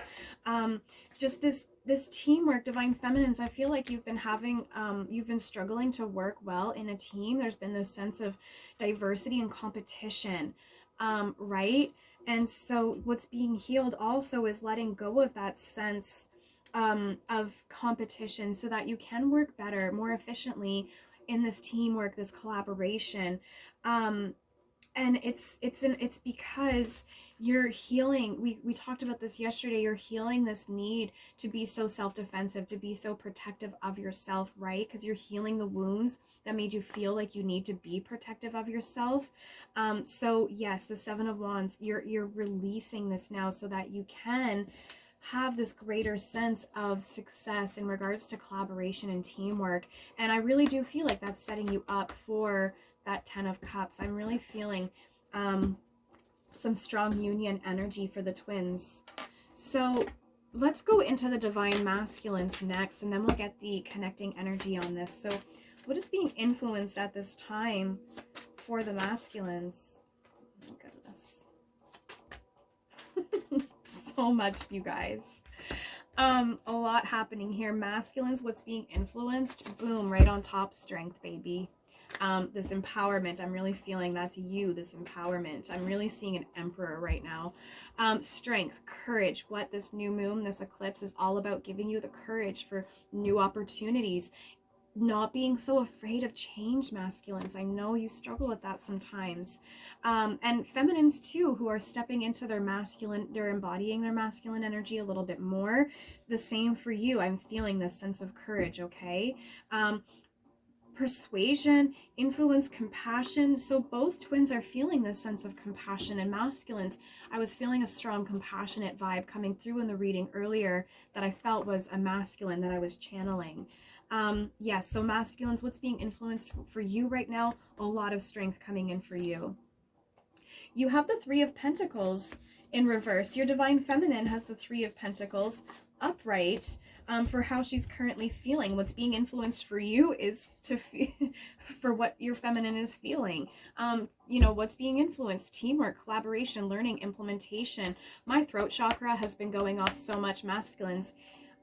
Just this teamwork, divine feminines, I feel like you've been having, you've been struggling to work well in a team. There's been this sense of diversity and competition, right? And so what's being healed also is letting go of that sense of competition, so that you can work better, more efficiently, in this teamwork, this collaboration. And it's because you're healing. We talked about this yesterday. You're healing this need to be so self-defensive, to be so protective of yourself, right? Because you're healing the wounds that made you feel like you need to be protective of yourself. So yes, the Seven of Wands, you're releasing this now so that you can have this greater sense of success in regards to collaboration and teamwork. And I really do feel like that's setting you up for that 10 of Cups. I'm really feeling some strong union energy for the twins. So let's go into the divine masculines next, and then we'll get the connecting energy on this. So what is being influenced at this time for the masculines? Oh my goodness. So much, you guys. A lot happening here. Masculines, what's being influenced? Boom, right on top, strength, baby. This empowerment, I'm really feeling that's you, this empowerment. I'm really seeing an emperor right now. Strength, courage, what this new moon, this eclipse is all about, giving you the courage for new opportunities. Not being so afraid of change, masculines. I know you struggle with that sometimes. And feminines too, who are stepping into their masculine, they're embodying their masculine energy a little bit more. The same for you. I'm feeling this sense of courage, okay? Persuasion, influence, compassion. So both twins are feeling this sense of compassion. And masculines, I was feeling a strong compassionate vibe coming through in the reading earlier that I felt was a masculine that I was channeling. Yes, so masculines, what's being influenced for you right now? A lot of strength coming in for you. You have the Three of Pentacles in reverse. Your divine feminine has the Three of Pentacles upright. For how she's currently feeling. What's being influenced for you is to for what your feminine is feeling. You know, what's being influenced? Teamwork, collaboration, learning, implementation. My throat chakra has been going off so much, masculines.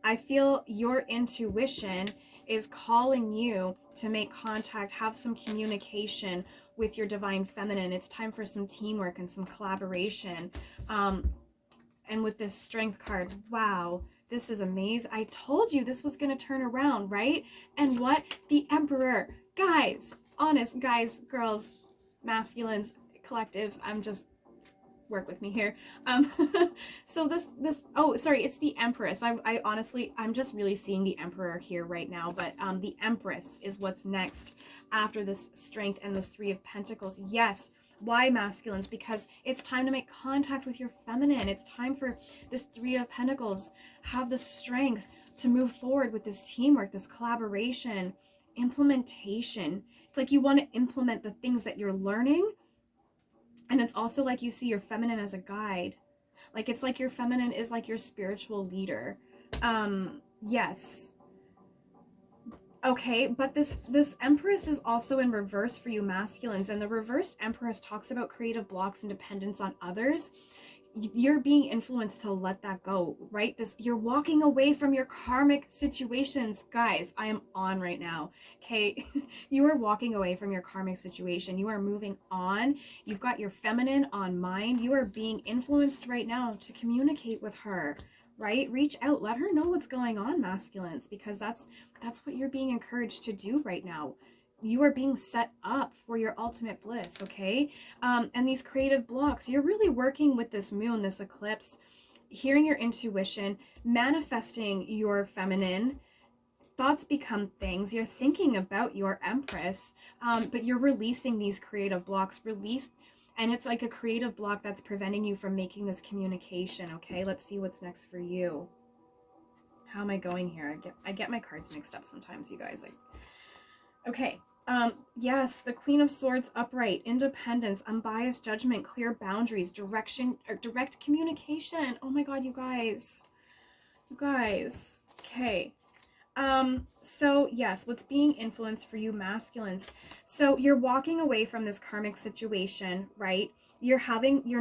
I feel your intuition is calling you to make contact, have some communication with your divine feminine. It's time for some teamwork and some collaboration. And with this strength card, wow, this is amazing. I told you this was going to turn around, right? And what? The Emperor. Guys, honest, guys, girls, masculines, collective, I'm just, work with me here. So oh, sorry, it's the Empress. I honestly, I'm just really seeing the Emperor here right now, but the Empress is what's next after this strength and this Three of Pentacles. Yes. Why, masculines? Because it's time to make contact with your feminine. It's time for this Three of Pentacles. Have the strength to move forward with this teamwork, this collaboration, implementation. It's like you want to implement the things that you're learning. And it's also like you see your feminine as a guide. Like it's like your feminine is like your spiritual leader. Yes. Okay, but this Empress is also in reverse for you masculines, and the reversed Empress talks about creative blocks and dependence on others. You're being influenced to let that go, right? You're walking away from your karmic situations. Guys, I am on right now. Okay, you are walking away from your karmic situation. You are moving on. You've got your feminine on mind. You are being influenced right now to communicate with her. Right? Reach out, let her know what's going on, masculines, because that's what you're being encouraged to do right now. You are being set up for your ultimate bliss, okay? And these creative blocks, you're really working with this moon, this eclipse, hearing your intuition, manifesting your feminine. Thoughts become things. You're thinking about your Empress, but you're releasing these creative blocks. And it's like a creative block that's preventing you from making this communication, okay? Let's see what's next for you. How am I going here? I get my cards mixed up sometimes, you guys. Okay. Yes, the Queen of Swords upright, independence, unbiased judgment, clear boundaries, direction, or direct communication. Oh my God, you guys. You guys. Okay. So yes, what's being influenced for you masculines? So you're walking away from this karmic situation, right? You're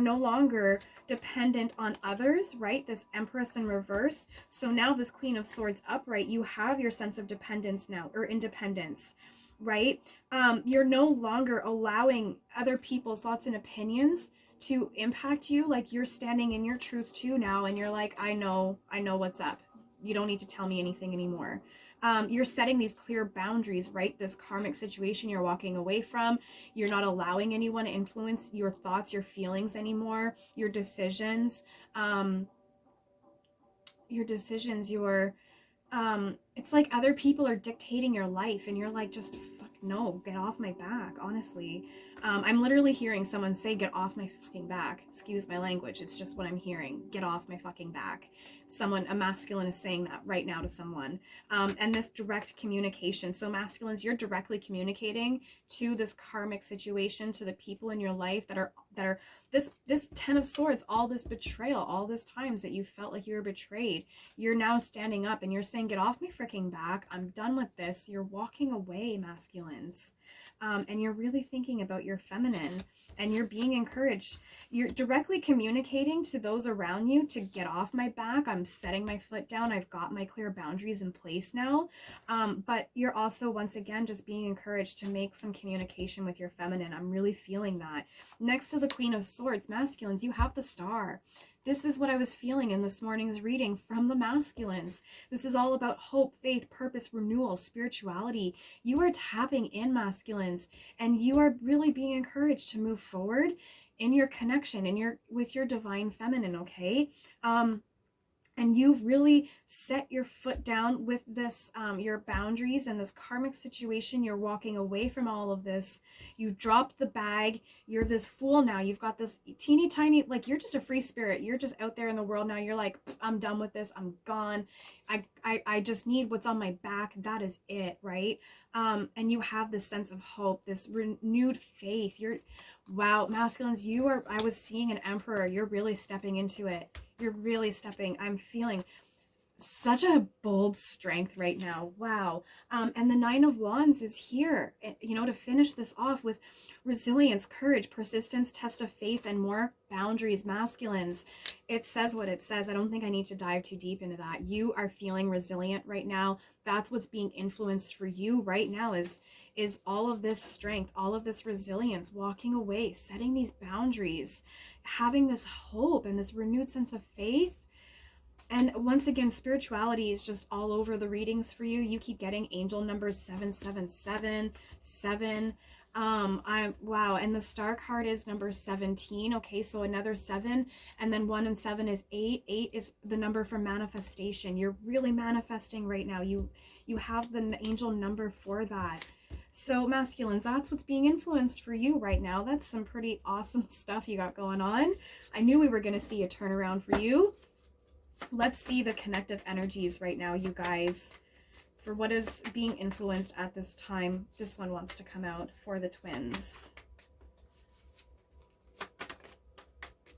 no longer dependent on others, right? This Empress in reverse. So now this Queen of Swords upright, you have your sense of dependence now, or independence, right? You're no longer allowing other people's thoughts and opinions to impact you. Like you're standing in your truth too now, and you're like, I know what's up. You don't need to tell me anything anymore. You're setting these clear boundaries, right? This karmic situation you're walking away from. You're not allowing anyone to influence your thoughts, your feelings anymore, your decisions. Your decisions, your it's like other people are dictating your life and you're like, just fuck no, get off my back, honestly. I'm literally hearing someone say, get off my fucking back. Excuse my language, it's just what I'm hearing. Get off my fucking back. Someone, a masculine, is saying that right now to someone. And this direct communication. So masculines, you're directly communicating to this karmic situation, to the people in your life that are this 10 of Swords, all this betrayal, all this times that you felt like you were betrayed. You're now standing up and you're saying, get off my freaking back. I'm done with this. You're walking away, masculines. And you're really thinking about your feminine, and you're being encouraged. You're directly communicating to those around you to get off my back. I'm setting my foot down. I've got my clear boundaries in place now. But you're also, once again, just being encouraged to make some communication with your feminine. I'm really feeling that. Next to the Queen of Swords, masculines, you have the Star. This is what I was feeling in this morning's reading from the masculines. This is all about hope, faith, purpose, renewal, spirituality. You are tapping in, masculines, and you are really being encouraged to move forward in your connection, with your divine feminine, okay? And you've really set your foot down with this, your boundaries and this karmic situation. You're walking away from all of this. You've dropped the bag. You're this fool now. You've got this teeny tiny, like, you're just a free spirit. You're just out there in the world now. You're like, I'm done with this. I'm gone. I just need what's on my back. That is it, right? And you have this sense of hope, this renewed faith. Wow, masculines, I was seeing an emperor. You're really stepping into it. You're really stepping. I'm feeling such a bold strength right now. Wow. And the Nine of Wands is here, to finish this off with resilience, courage, persistence, test of faith, and more boundaries, masculines. It says what it says. I don't think I need to dive too deep into that. You are feeling resilient right now. That's what's being influenced for you right now is all of this strength, all of this resilience, walking away, setting these boundaries, having this hope and this renewed sense of faith. And once again, spirituality is just all over the readings for you. You keep getting angel numbers 777, 7. Wow, and the star card is number 17. Okay, so another 7, and then 1 and 7 is 8. 8 is the number for manifestation. You're really manifesting right now. You have the angel number for that. So masculines, that's what's being influenced for you right now. That's some pretty awesome stuff you got going on. I knew we were going to see a turnaround for you. Let's see the connective energies right now, you guys, for what is being influenced at this time. This one wants to come out for the twins. Oh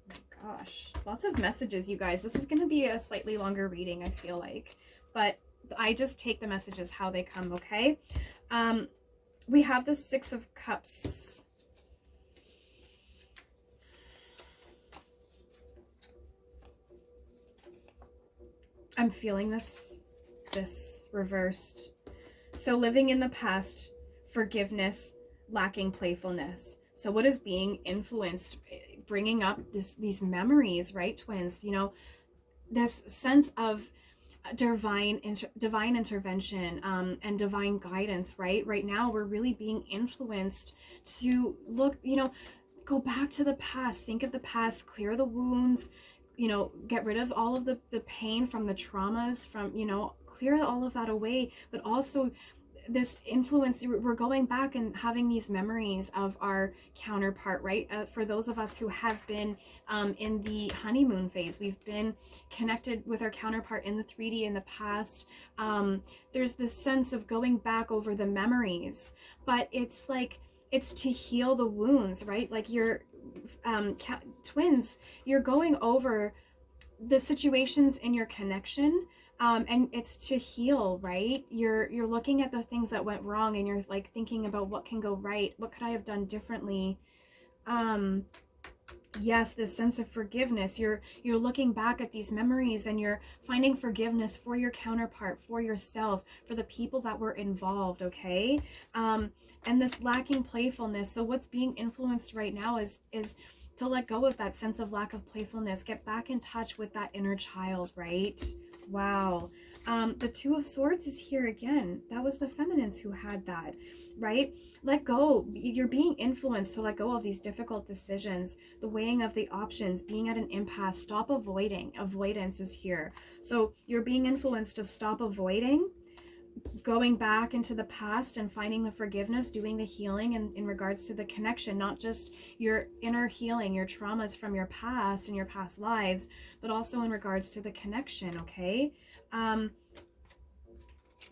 my gosh, lots of messages, you guys. This is going to be a slightly longer reading, I feel like, but I just take the messages how they come, okay? We have the Six of Cups. I'm feeling this reversed. So living in the past, forgiveness, lacking playfulness. So what is being influenced, bringing up these memories, right, twins? This sense of divine intervention and divine guidance, right? Right now we're really being influenced to look, go back to the past, think of the past, clear the wounds, get rid of all of the pain from the traumas, from, clear all of that away. But also this influence, we're going back and having these memories of our counterpart, right? For those of us who have been in the honeymoon phase, we've been connected with our counterpart in the 3D in the past. There's this sense of going back over the memories, but it's like, it's to heal the wounds, right? Like you're twins, you're going over the situations in your connection, and it's to heal, right? You're looking at the things that went wrong, and you're like thinking about what can go right, what could I have done differently. Yes, this sense of forgiveness. You're looking back at these memories and you're finding forgiveness for your counterpart, for yourself, for the people that were involved, okay? And this lacking playfulness. So what's being influenced right now is to let go of that sense of lack of playfulness. Get back in touch with that inner child, right? Wow. The Two of Swords is here again. That was the feminines who had that, right? Let go. You're being influenced to let go of these difficult decisions, the weighing of the options, being at an impasse. Stop avoiding. Avoidance is here. So you're being influenced to stop avoiding, going back into the past and finding the forgiveness, doing the healing in regards to the connection, not just your inner healing, your traumas from your past and your past lives, but also in regards to the connection, okay?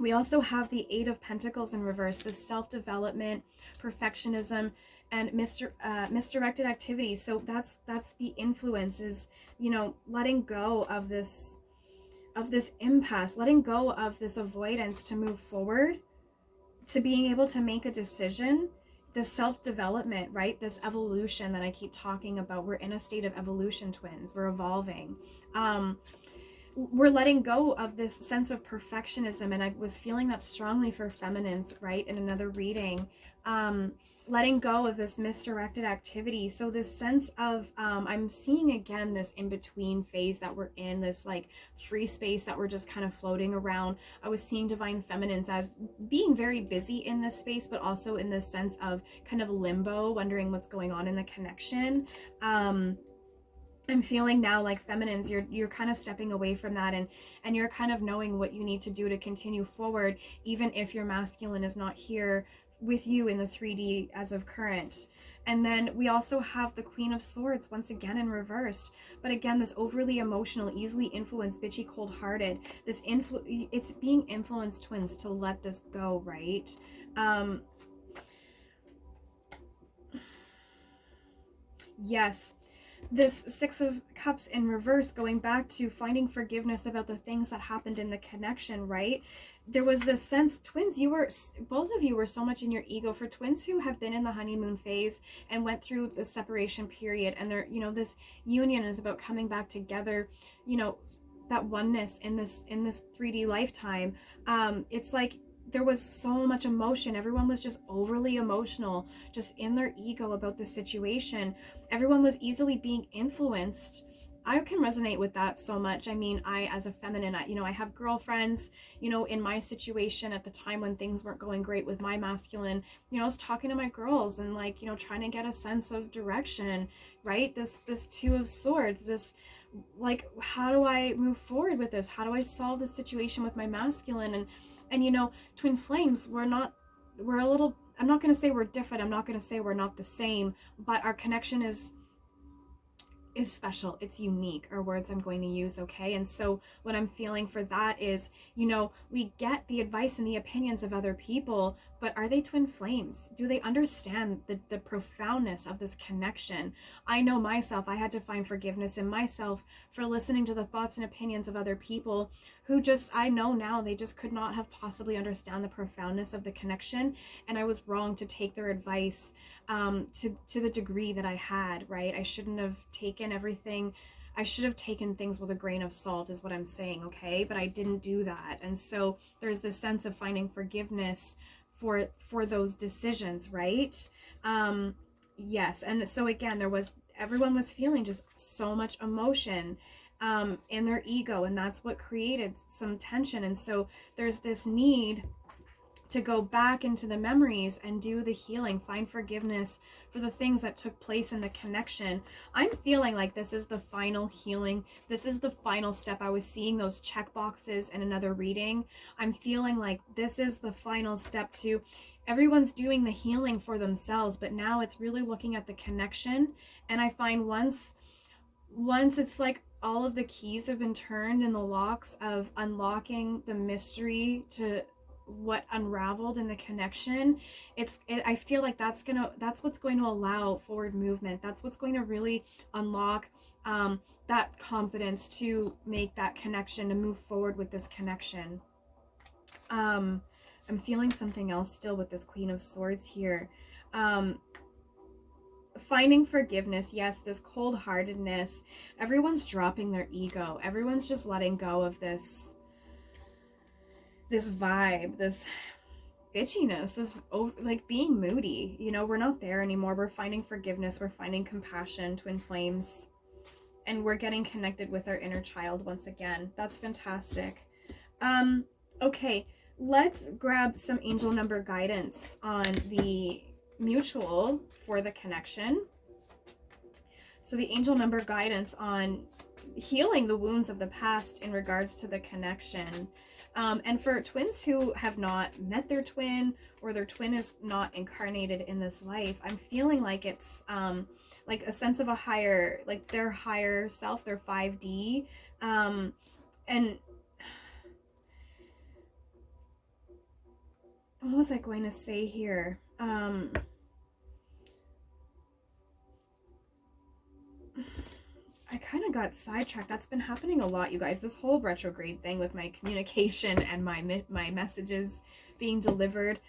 We also have the Eight of Pentacles in reverse, the self-development, perfectionism, and misdirected activity. So that's the influence, is, you know, letting go of this impasse, letting go of this avoidance to move forward, to being able to make a decision. This self-development, right? This evolution that I keep talking about. We're in a state of evolution, twins. We're evolving. We're letting go of this sense of perfectionism, and I was feeling that strongly for feminines, right, in another reading. Letting go of this misdirected activity. So this sense of I'm seeing again this in-between phase that we're in, this like free space that we're just kind of floating around. I was seeing divine feminines as being very busy in this space, but also in this sense of kind of limbo, wondering what's going on in the connection. I'm feeling now like feminines, you're kind of stepping away from that, and you're kind of knowing what you need to do to continue forward, even if your masculine is not here with you in the 3D as of current. And then we also have the Queen of Swords once again in reversed, but again, this overly emotional, easily influenced, bitchy, cold-hearted, this it's being influenced, twins, to let this go, right? Yes, this Six of Cups in reverse, going back to finding forgiveness about the things that happened in the connection, right? There was this sense, twins, both of you were so much in your ego. For twins who have been in the honeymoon phase and went through the separation period, and they're, you know, this union is about coming back together, you know, that oneness in this 3D lifetime. It's like there was so much emotion. Everyone was just overly emotional, just in their ego about the situation. Everyone was easily being influenced. I can resonate with that so much. I mean, I, as a feminine, I have girlfriends, you know, in my situation at the time when things weren't going great with my masculine, you know, I was talking to my girls and, like, you know, trying to get a sense of direction, right? This Two of Swords, this, like, how do I move forward with this? How do I solve this situation with my masculine? And you know, twin flames, we're a little, I'm not going to say we're different. I'm not going to say we're not the same, but our connection is special. It's unique, are words I'm going to use, okay? And so what I'm feeling for that is, you know, we get the advice and the opinions of other people, but are they twin flames? Do they understand the profoundness of this connection? I know myself, I had to find forgiveness in myself for listening to the thoughts and opinions of other people who just, I know now, they just could not have possibly understand the profoundness of the connection. And I was wrong to take their advice to the degree that I had, right? I shouldn't have taken everything. I should have taken things with a grain of salt, is what I'm saying, okay? But I didn't do that. And so there's this sense of finding forgiveness for those decisions, right? Yes. And so again, everyone was feeling just so much emotion in their ego, and that's what created some tension. And so there's this need to go back into the memories and do the healing, find forgiveness for the things that took place in the connection. I'm feeling like this is the final healing. This is the final step. I was seeing those check boxes in another reading. I'm feeling like this is the final step to, everyone's doing the healing for themselves, but now it's really looking at the connection. And I find once it's like all of the keys have been turned in the locks of unlocking the mystery to what unraveled in the connection, I feel like that's what's going to allow forward movement. That's what's going to really unlock that confidence to make that connection, to move forward with this connection. I'm feeling something else still with this Queen of Swords here. Finding forgiveness, yes, this cold-heartedness. Everyone's dropping their ego. Everyone's just letting go of this vibe, this bitchiness, this like being moody. You know, we're not there anymore. We're finding forgiveness. We're finding compassion, twin flames, and we're getting connected with our inner child once again. That's fantastic. Okay, let's grab some angel number guidance on the mutual for the connection. So the angel number guidance on healing the wounds of the past in regards to the connection. And for twins who have not met their twin, or their twin is not incarnated in this life, I'm feeling like it's like a sense of a higher, like their higher self, their 5D. And what was I going to say here? I kind of got sidetracked. That's been happening a lot, you guys. This whole retrograde thing with my communication and my messages being delivered.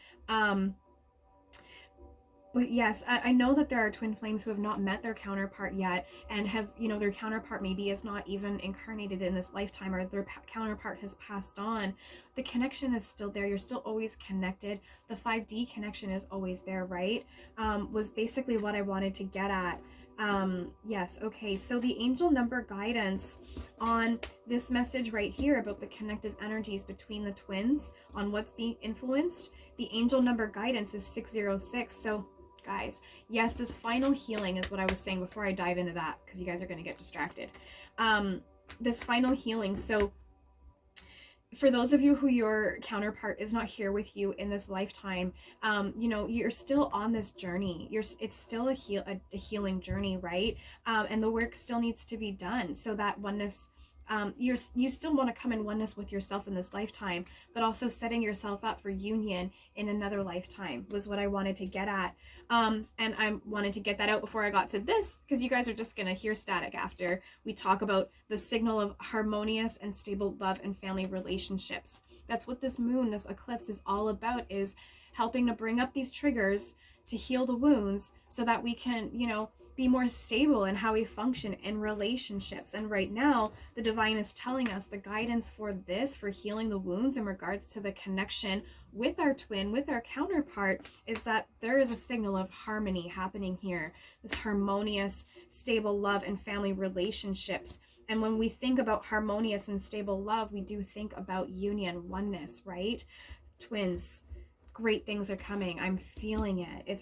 But yes, I know that there are twin flames who have not met their counterpart yet, and have, you know, their counterpart maybe is not even incarnated in this lifetime, or their counterpart has passed on. The connection is still there. You're still always connected. The 5D connection is always there, right? Was basically what I wanted to get at. Yes, okay, so the angel number guidance on this message right here about the connective energies between the twins, on what's being influenced, the angel number guidance is 606. So guys, yes, this final healing is what I was saying before I dive into that, because you guys are going to get distracted. This final healing, so for those of you who your counterpart is not here with you in this lifetime, you know, you're still on this journey. It's still a healing journey, right? And the work still needs to be done, so that oneness, you still want to come in oneness with yourself in this lifetime, but also setting yourself up for union in another lifetime was what I wanted to get at. And I wanted to get that out before I got to this, because you guys are just going to hear static after we talk about the signal of harmonious and stable love and family relationships. That's what this moon, this eclipse is all about, is helping to bring up these triggers to heal the wounds, so that we can, you know, be more stable in how we function in relationships. And right now, the divine is telling us the guidance for this, for healing the wounds in regards to the connection with our twin, with our counterpart, is that there is a signal of harmony happening here. This harmonious, stable love and family relationships. And when we think about harmonious and stable love, we do think about union, oneness, right? Twins, great things are coming. I'm feeling it.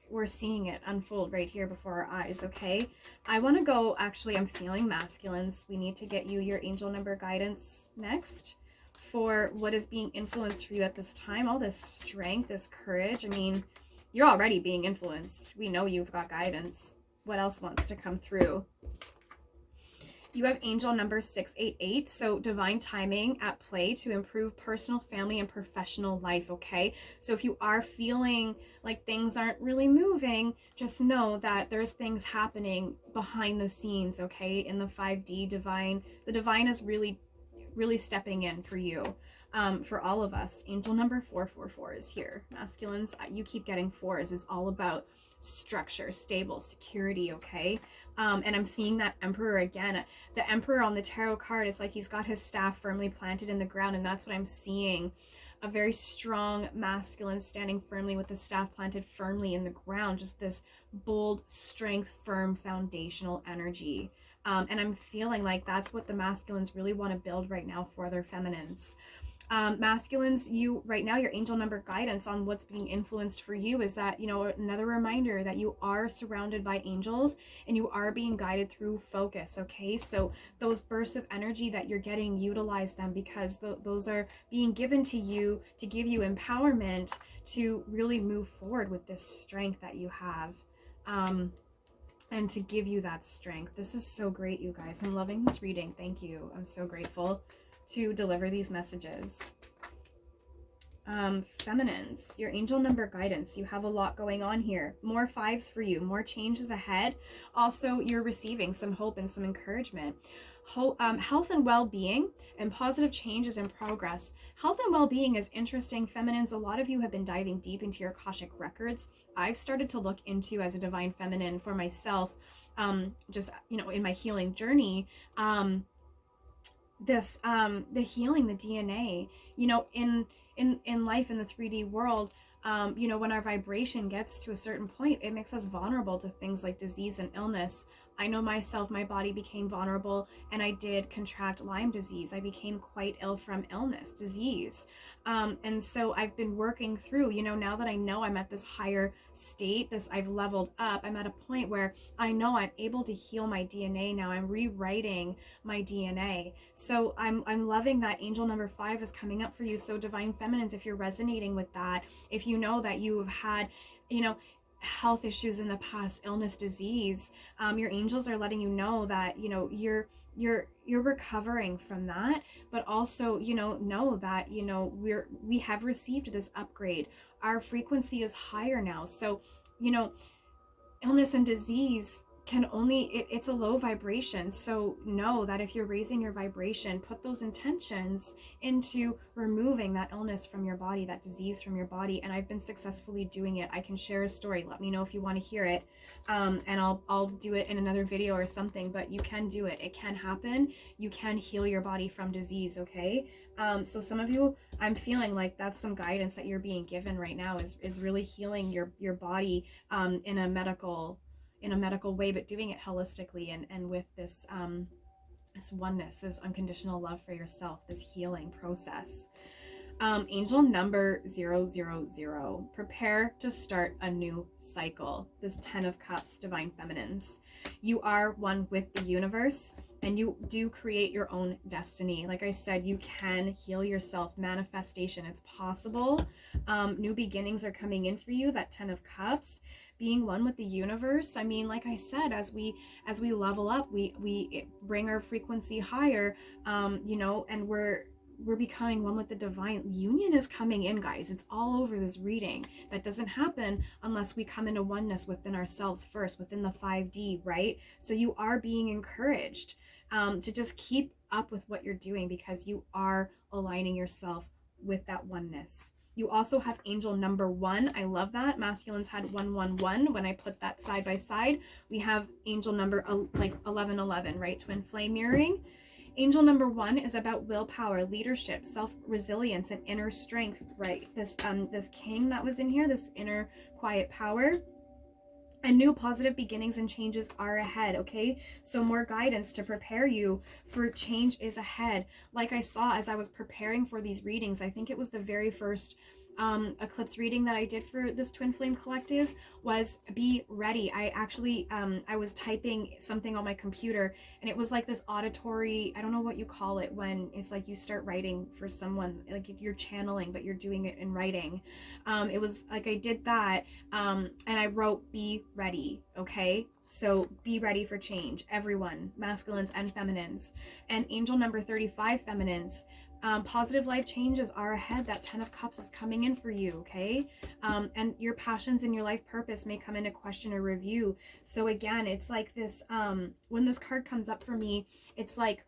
We're seeing it unfold right here before our eyes, okay? I want to go, actually, I'm feeling masculines. We need to get you your angel number guidance next for what is being influenced for you at this time. All this strength, this courage. I mean, you're already being influenced. We know you've got guidance. What else wants to come through? You have angel number 688, so divine timing at play to improve personal, family, and professional life, okay? So if you are feeling like things aren't really moving, just know that there's things happening behind the scenes, okay? In the 5D divine, the divine is really, really stepping in for you. For all of us. Angel number 444 is here. Masculines, you keep getting fours. It's all about structure, stable, security, okay? And I'm seeing that Emperor again. The Emperor on the tarot card, it's like he's got his staff firmly planted in the ground, and that's what I'm seeing. A very strong masculine standing firmly with the staff planted firmly in the ground. Just this bold, strength, firm, foundational energy. And I'm feeling like that's what the masculines really want to build right now for their feminines. Masculines, you right now, your angel number guidance on what's being influenced for you is that, you know, another reminder that you are surrounded by angels and you are being guided through focus, okay? So those bursts of energy that you're getting, utilize them, because those are being given to you to give you empowerment to really move forward with this strength that you have. And to give you that strength. This is so great, you guys. I'm loving this reading. Thank you. I'm so grateful to deliver these messages. Feminines, your angel number guidance. You have a lot going on here. More fives for you. More changes ahead. Also, you're receiving some hope and some encouragement. Health and well-being and positive changes in progress. Health and well-being is interesting. Feminines, a lot of you have been diving deep into your Akashic records. I've started to look into, as a divine feminine for myself, just, you know, in my healing journey, this the healing, the DNA, you know, in life, in the 3D world, you know, when our vibration gets to a certain point, it makes us vulnerable to things like disease and illness. I know myself, my body became vulnerable, and I did contract Lyme disease. I became quite ill from illness, disease. And so I've been working through, you know, now that I know I'm at this higher state, I've leveled up, I'm at a point where I know I'm able to heal my DNA now. I'm rewriting my DNA. So I'm loving that angel number 5 is coming up for you. So divine feminines, if you're resonating with that, if you know that you have had, you know, health issues in the past, illness, disease, your angels are letting you know that, you know, you're recovering from that, but also, you know that, you know, we have received this upgrade. Our frequency is higher now. So, you know, illness and disease can only, it's a low vibration. So know that if you're raising your vibration, put those intentions into removing that illness from your body, that disease from your body. And I've been successfully doing it. I can share a story. Let me know if you want to hear it. And I'll do it in another video or something, but you can do it. It can happen. You can heal your body from disease. Okay. So some of you, I'm feeling like that's some guidance that you're being given right now, is really healing your body, in a medical way, but doing it holistically, and with this this oneness, this unconditional love for yourself, this healing process. Angel number 000, prepare to start a new cycle. This 10 of Cups, divine feminines. You are one with the universe, and you do create your own destiny. Like I said, you can heal yourself. Manifestation, it's possible. New beginnings are coming in for you. That 10 of Cups, being one with the universe. I mean, like I said, as we level up, we bring our frequency higher, you know, and we're becoming one with the divine. Union is coming in, guys. It's all over this reading. That doesn't happen unless we come into oneness within ourselves first, within the 5D, right? So you are being encouraged to just keep up with what you're doing, because you are aligning yourself with that oneness. You also have angel number 1. I love that. Masculines had 111. When I put that side by side, we have angel number like 1111, right? Twin flame mirroring. Angel number 1 is about willpower, leadership, self-resilience, and inner strength, right? This king that was in here, this inner quiet power. And new positive beginnings and changes are ahead, okay? So more guidance to prepare you for change is ahead. Like I saw as I was preparing for these readings, I think it was the very first eclipse reading that I did for this Twin Flame Collective, was be ready. I actually, I was typing something on my computer, and it was like this auditory, I don't know what you call it, when it's like you start writing for someone, like you're channeling, but you're doing it in writing. It was like I did that, and I wrote, be ready, okay? So be ready for change, everyone, masculines and feminines. And angel number 35, feminines, positive life changes are ahead. That 10 of Cups is coming in for you, okay? And your passions and your life purpose may come into question or review. So again, it's like this, when this card comes up for me, it's like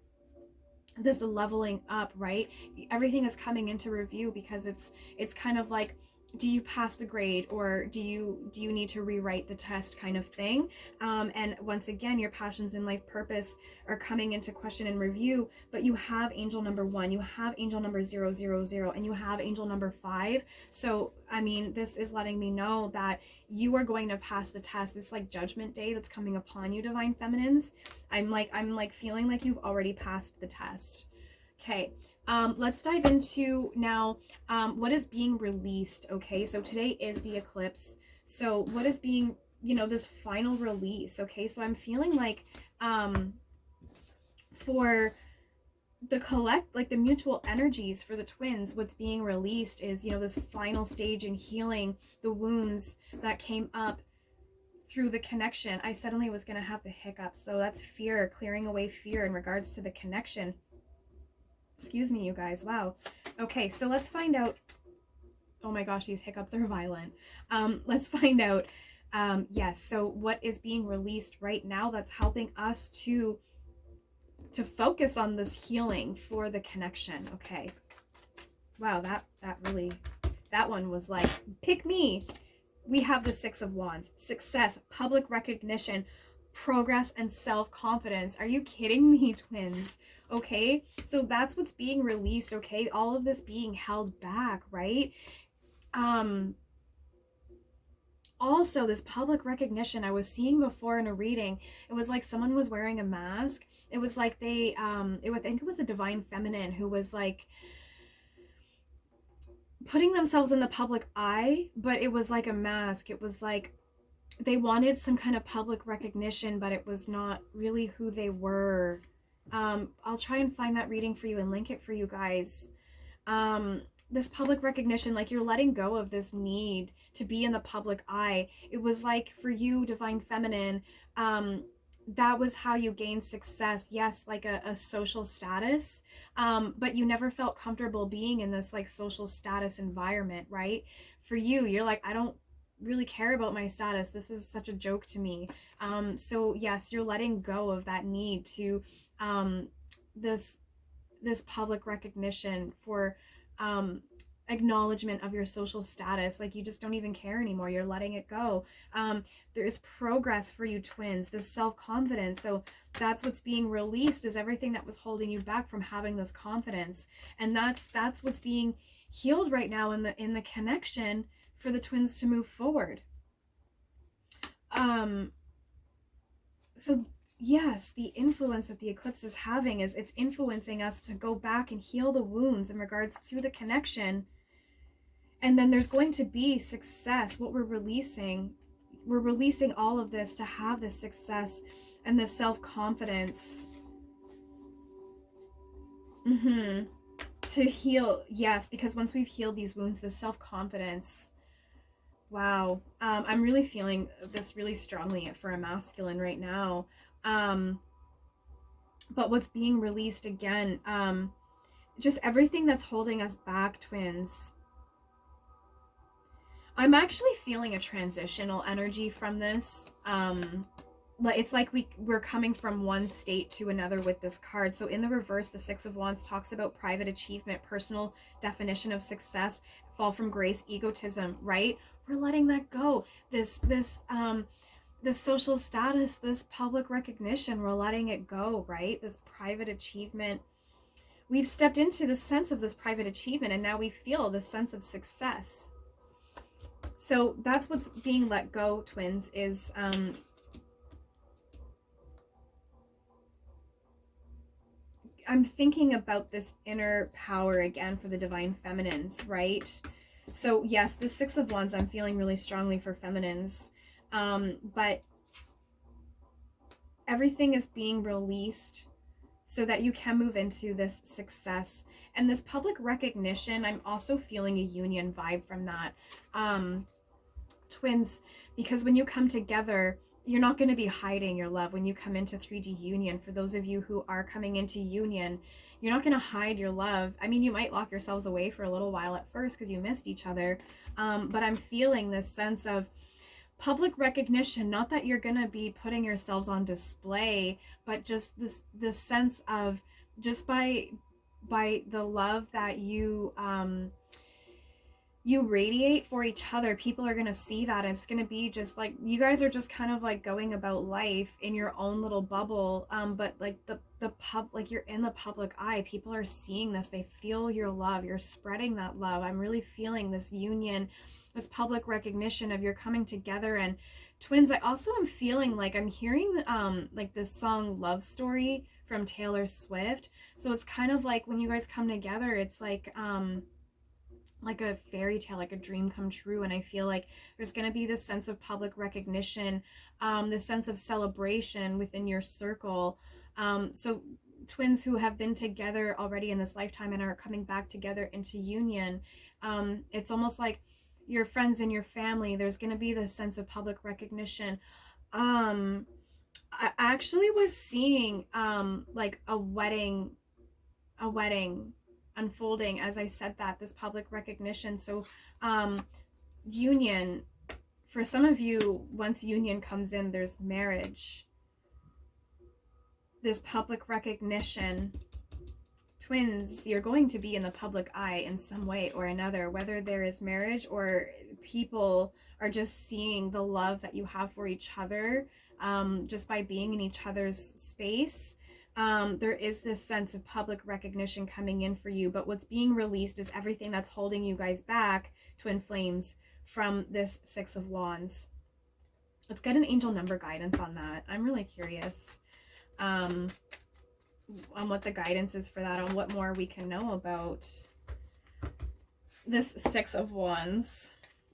this leveling up, right? Everything is coming into review, because it's kind of like, do you pass the grade, or do you need to rewrite the test, kind of thing. And once again, your passions and life purpose are coming into question and review. But you have angel number 1, you have angel number 000, and you have angel number 5. So I mean, this is letting me know that you are going to pass the test. This like judgment day that's coming upon you, divine feminines. I'm like feeling like you've already passed the test. Okay. Let's dive into now what is being released. Okay, so today is the eclipse. So what is being, you know, this final release. Okay, so I'm feeling like for the mutual energies for the twins, what's being released is, you know, this final stage in healing the wounds that came up through the connection. I suddenly was going to have the hiccups, so that's fear, clearing away fear in regards to the connection. Excuse me, you guys. Wow. Okay, so let's find out. Oh my gosh, these hiccups are violent. Let's find out. Yes, so what is being released right now that's helping us to focus on this healing for the connection. Okay. Wow, that one was like, pick me. We have the 6 of Wands. Success, public recognition, progress, and self-confidence. Are you kidding me, twins? Okay, so that's what's being released. Okay, all of this being held back, right? also this public recognition I was seeing before in a reading. It was like someone was wearing a mask. It was like they I think it was a divine feminine who was like putting themselves in the public eye, but it was like a mask. It was like they wanted some kind of public recognition, but it was not really who they were. I'll try and find that reading for you and link it for you guys. This public recognition, like you're letting go of this need to be in the public eye. It was like for you, divine feminine, that was how you gained success. Yes, like a social status, but you never felt comfortable being in this like social status environment, right? For you, you're like, I don't really care about my status. This is such a joke to me. So yes, you're letting go of that need to this public recognition for acknowledgement of your social status. Like you just don't even care anymore. You're letting it go. There is progress for you twins, this self-confidence. So that's what's being released, is everything that was holding you back from having this confidence. And that's what's being healed right now in the connection for the twins to move forward. So yes, the influence that the eclipse is having is it's influencing us to go back and heal the wounds in regards to the connection. And then there's going to be success. What we're releasing all of this to have this success and this self-confidence. To heal, yes, because once we've healed these wounds, the self-confidence. Wow. I'm really feeling this really strongly for a masculine right now. But what's being released again, just everything that's holding us back, twins. I'm actually feeling a transitional energy from this. It's like we're coming from one state to another with this card. So in the reverse, the Six of Wands talks about private achievement, personal definition of success, fall from grace, egotism, right? We're letting that go. This social status, this public recognition, we're letting it go, right? This private achievement. We've stepped into the sense of this private achievement, and now we feel the sense of success. So that's what's being let go, twins, is I'm thinking about this inner power again for the divine feminines, right? So yes, the Six of Wands I'm feeling really strongly for feminines, but everything is being released so that you can move into this success and this public recognition. I'm also feeling a union vibe from that, twins, because when you come together, you're not going to be hiding your love when you come into 3D union. For those of you who are coming into union, you're not going to hide your love. I mean, you might lock yourselves away for a little while at first because you missed each other, but I'm feeling this sense of public recognition. Not that you're going to be putting yourselves on display, but just this sense of just by the love that you radiate for each other, people are going to see that, and it's going to be just like you guys are just kind of like going about life in your own little bubble, but like like you're in the public eye. People are seeing this, they feel your love, you're spreading that love. I'm really feeling this union, this public recognition of you're coming together. And twins, I also am feeling like I'm hearing like this song Love Story from Taylor Swift. So it's kind of like when you guys come together, it's like a fairy tale, like a dream come true. And I feel like there's going to be this sense of public recognition, this sense of celebration within your circle. So twins who have been together already in this lifetime and are coming back together into union, it's almost like your friends and your family, there's going to be this sense of public recognition. I actually was seeing like a wedding unfolding as I said that, this public recognition. So union, for some of you, once union comes in, there's marriage, this public recognition. Twins, you're going to be in the public eye in some way or another, whether there is marriage or people are just seeing the love that you have for each other, just by being in each other's space. There is this sense of public recognition coming in for you, but what's being released is everything that's holding you guys back, twin flames, from this Six of Wands. Let's get an angel number guidance on that. I'm really curious on what the guidance is for that, on what more we can know about this Six of Wands.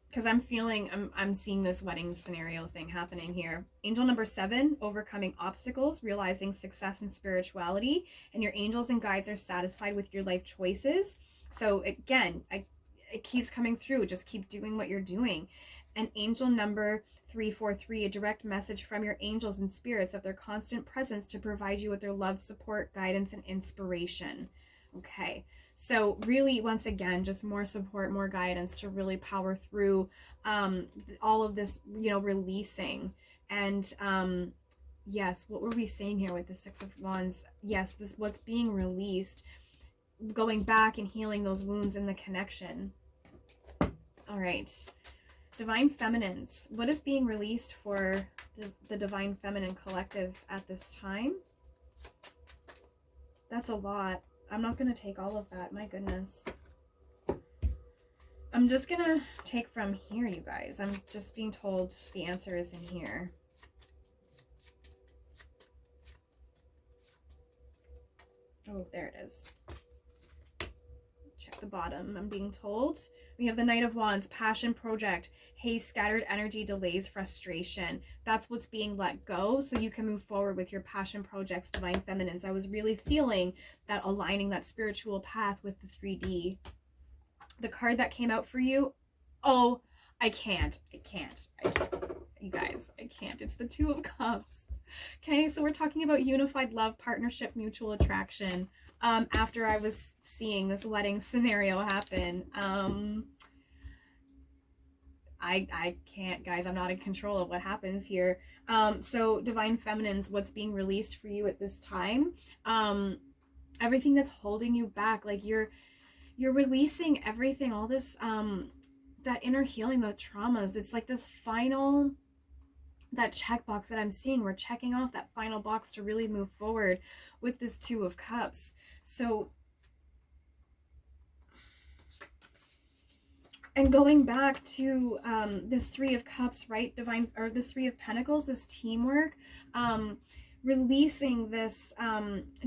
Because I'm seeing this wedding scenario thing happening here. Angel number 7, overcoming obstacles, realizing success and spirituality, and your angels and guides are satisfied with your life choices. So again, it keeps coming through. Just keep doing what you're doing. And angel number 343, a direct message from your angels and spirits of their constant presence to provide you with their love, support, guidance, and inspiration. Okay. So really, once again, just more support, more guidance to really power through all of this, you know, releasing. And yes, what were we saying here with the Six of Wands? Yes, this what's being released, going back and healing those wounds in the connection. All right. Divine Feminines. What is being released for the Divine Feminine Collective at this time? That's a lot. I'm not going to take all of that. My goodness. I'm just going to take from here, you guys. I'm just being told the answer is in here. Oh, there it is. Check the bottom. I'm being told we have the Knight of Wands, passion project, haste, scattered energy, delays, frustration. That's what's being let go so you can move forward with your passion projects, Divine Feminines. I was really feeling that aligning that spiritual path with the 3D. The card that came out for you, oh, I can't. You guys, I can't. It's the Two of Cups. Okay, so we're talking about unified love, partnership, mutual attraction. After I was seeing this wedding scenario happen, I can't, guys. I'm not in control of what happens here. So Divine Feminines, what's being released for you at this time? Everything that's holding you back, like you're releasing everything, all this, that inner healing, the traumas. It's like this final, that checkbox that I'm seeing. We're checking off that final box to really move forward with this Two of Cups. So, and going back to this Three of Cups, right? Divine, or this Three of Pentacles, this teamwork, releasing this,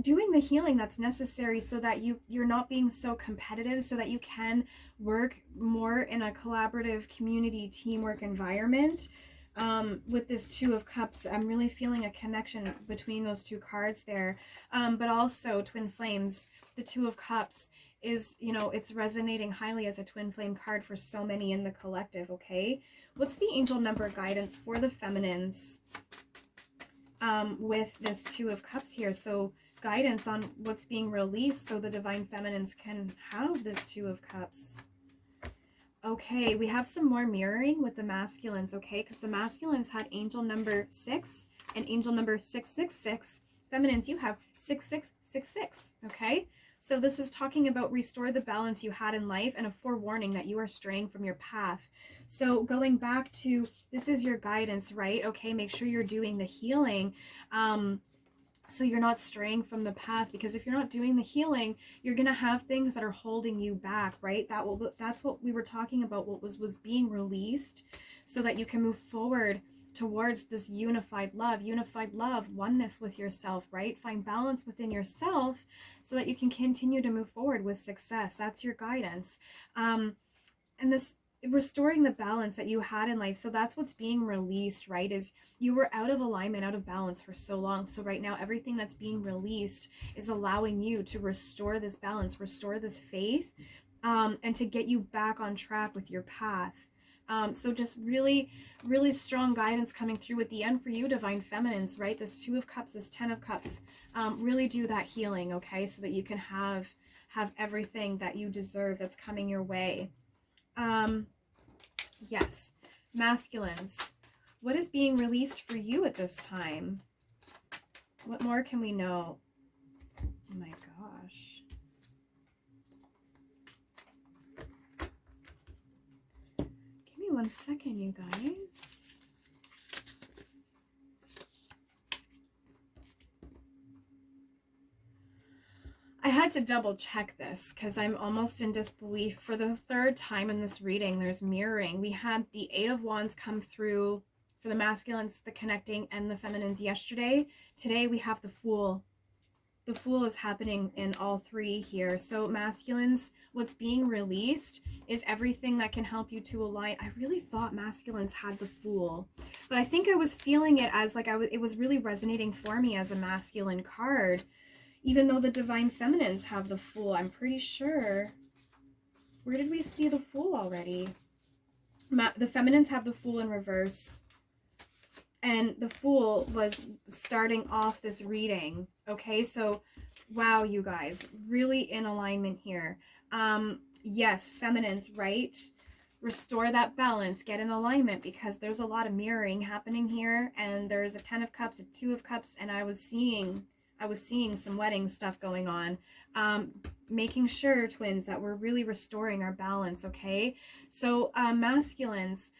doing the healing that's necessary so that you're not being so competitive, so that you can work more in a collaborative community teamwork environment. With this Two of Cups, I'm really feeling a connection between those two cards there. But also Twin Flames, the Two of Cups is, you know, it's resonating highly as a twin flame card for so many in the collective, okay? What's the angel number guidance for the feminines with this Two of Cups here? So guidance on what's being released so the Divine Feminines can have this Two of Cups. Okay, we have some more mirroring with the masculines, okay? Because the masculines had angel number 6 and angel number 666. Feminines, you have 6666, okay? So this is talking about restore the balance you had in life and a forewarning that you are straying from your path. So going back to, this is your guidance, right? Okay, make sure you're doing the healing. So you're not straying from the path, because if you're not doing the healing, you're going to have things that are holding you back, right? That's what we were talking about, what was being released so that you can move forward towards this unified love, oneness with yourself, right? Find balance within yourself so that you can continue to move forward with success. That's your guidance. And this restoring the balance that you had in life. So that's what's being released, right? Is you were out of alignment, out of balance for so long. So right now, everything that's being released is allowing you to restore this balance, restore this faith, and to get you back on track with your path. So just really, really strong guidance coming through at the end for you, Divine Feminines, right? This Two of Cups, this Ten of Cups, really do that healing, okay? So that you can have everything that you deserve that's coming your way. Yes, masculines, what is being released for you at this time? What more can we know? Oh my gosh. Give me 1 second, you guys. I had had to double check this because I'm almost in disbelief. For the third time in this reading, there's mirroring. We had the Eight of Wands come through for the masculines, the connecting, and the feminines yesterday. Today we have the Fool. The Fool is happening in all three here. So masculines, what's being released is everything that can help you to align. I really thought masculines had the Fool, but I think I was feeling it as like it was really resonating for me as a masculine card, even though the divine feminines have the Fool. I'm pretty sure. Where did we see the Fool already? The feminines have the Fool in reverse. And the Fool was starting off this reading. Okay, so wow, you guys, really in alignment here. Yes, feminines, right? Restore that balance, get in alignment, because there's a lot of mirroring happening here, and there's a 10 of Cups, a 2 of Cups, and I was seeing some wedding stuff going on. Making sure, twins, that we're really restoring our balance, okay? So masculines,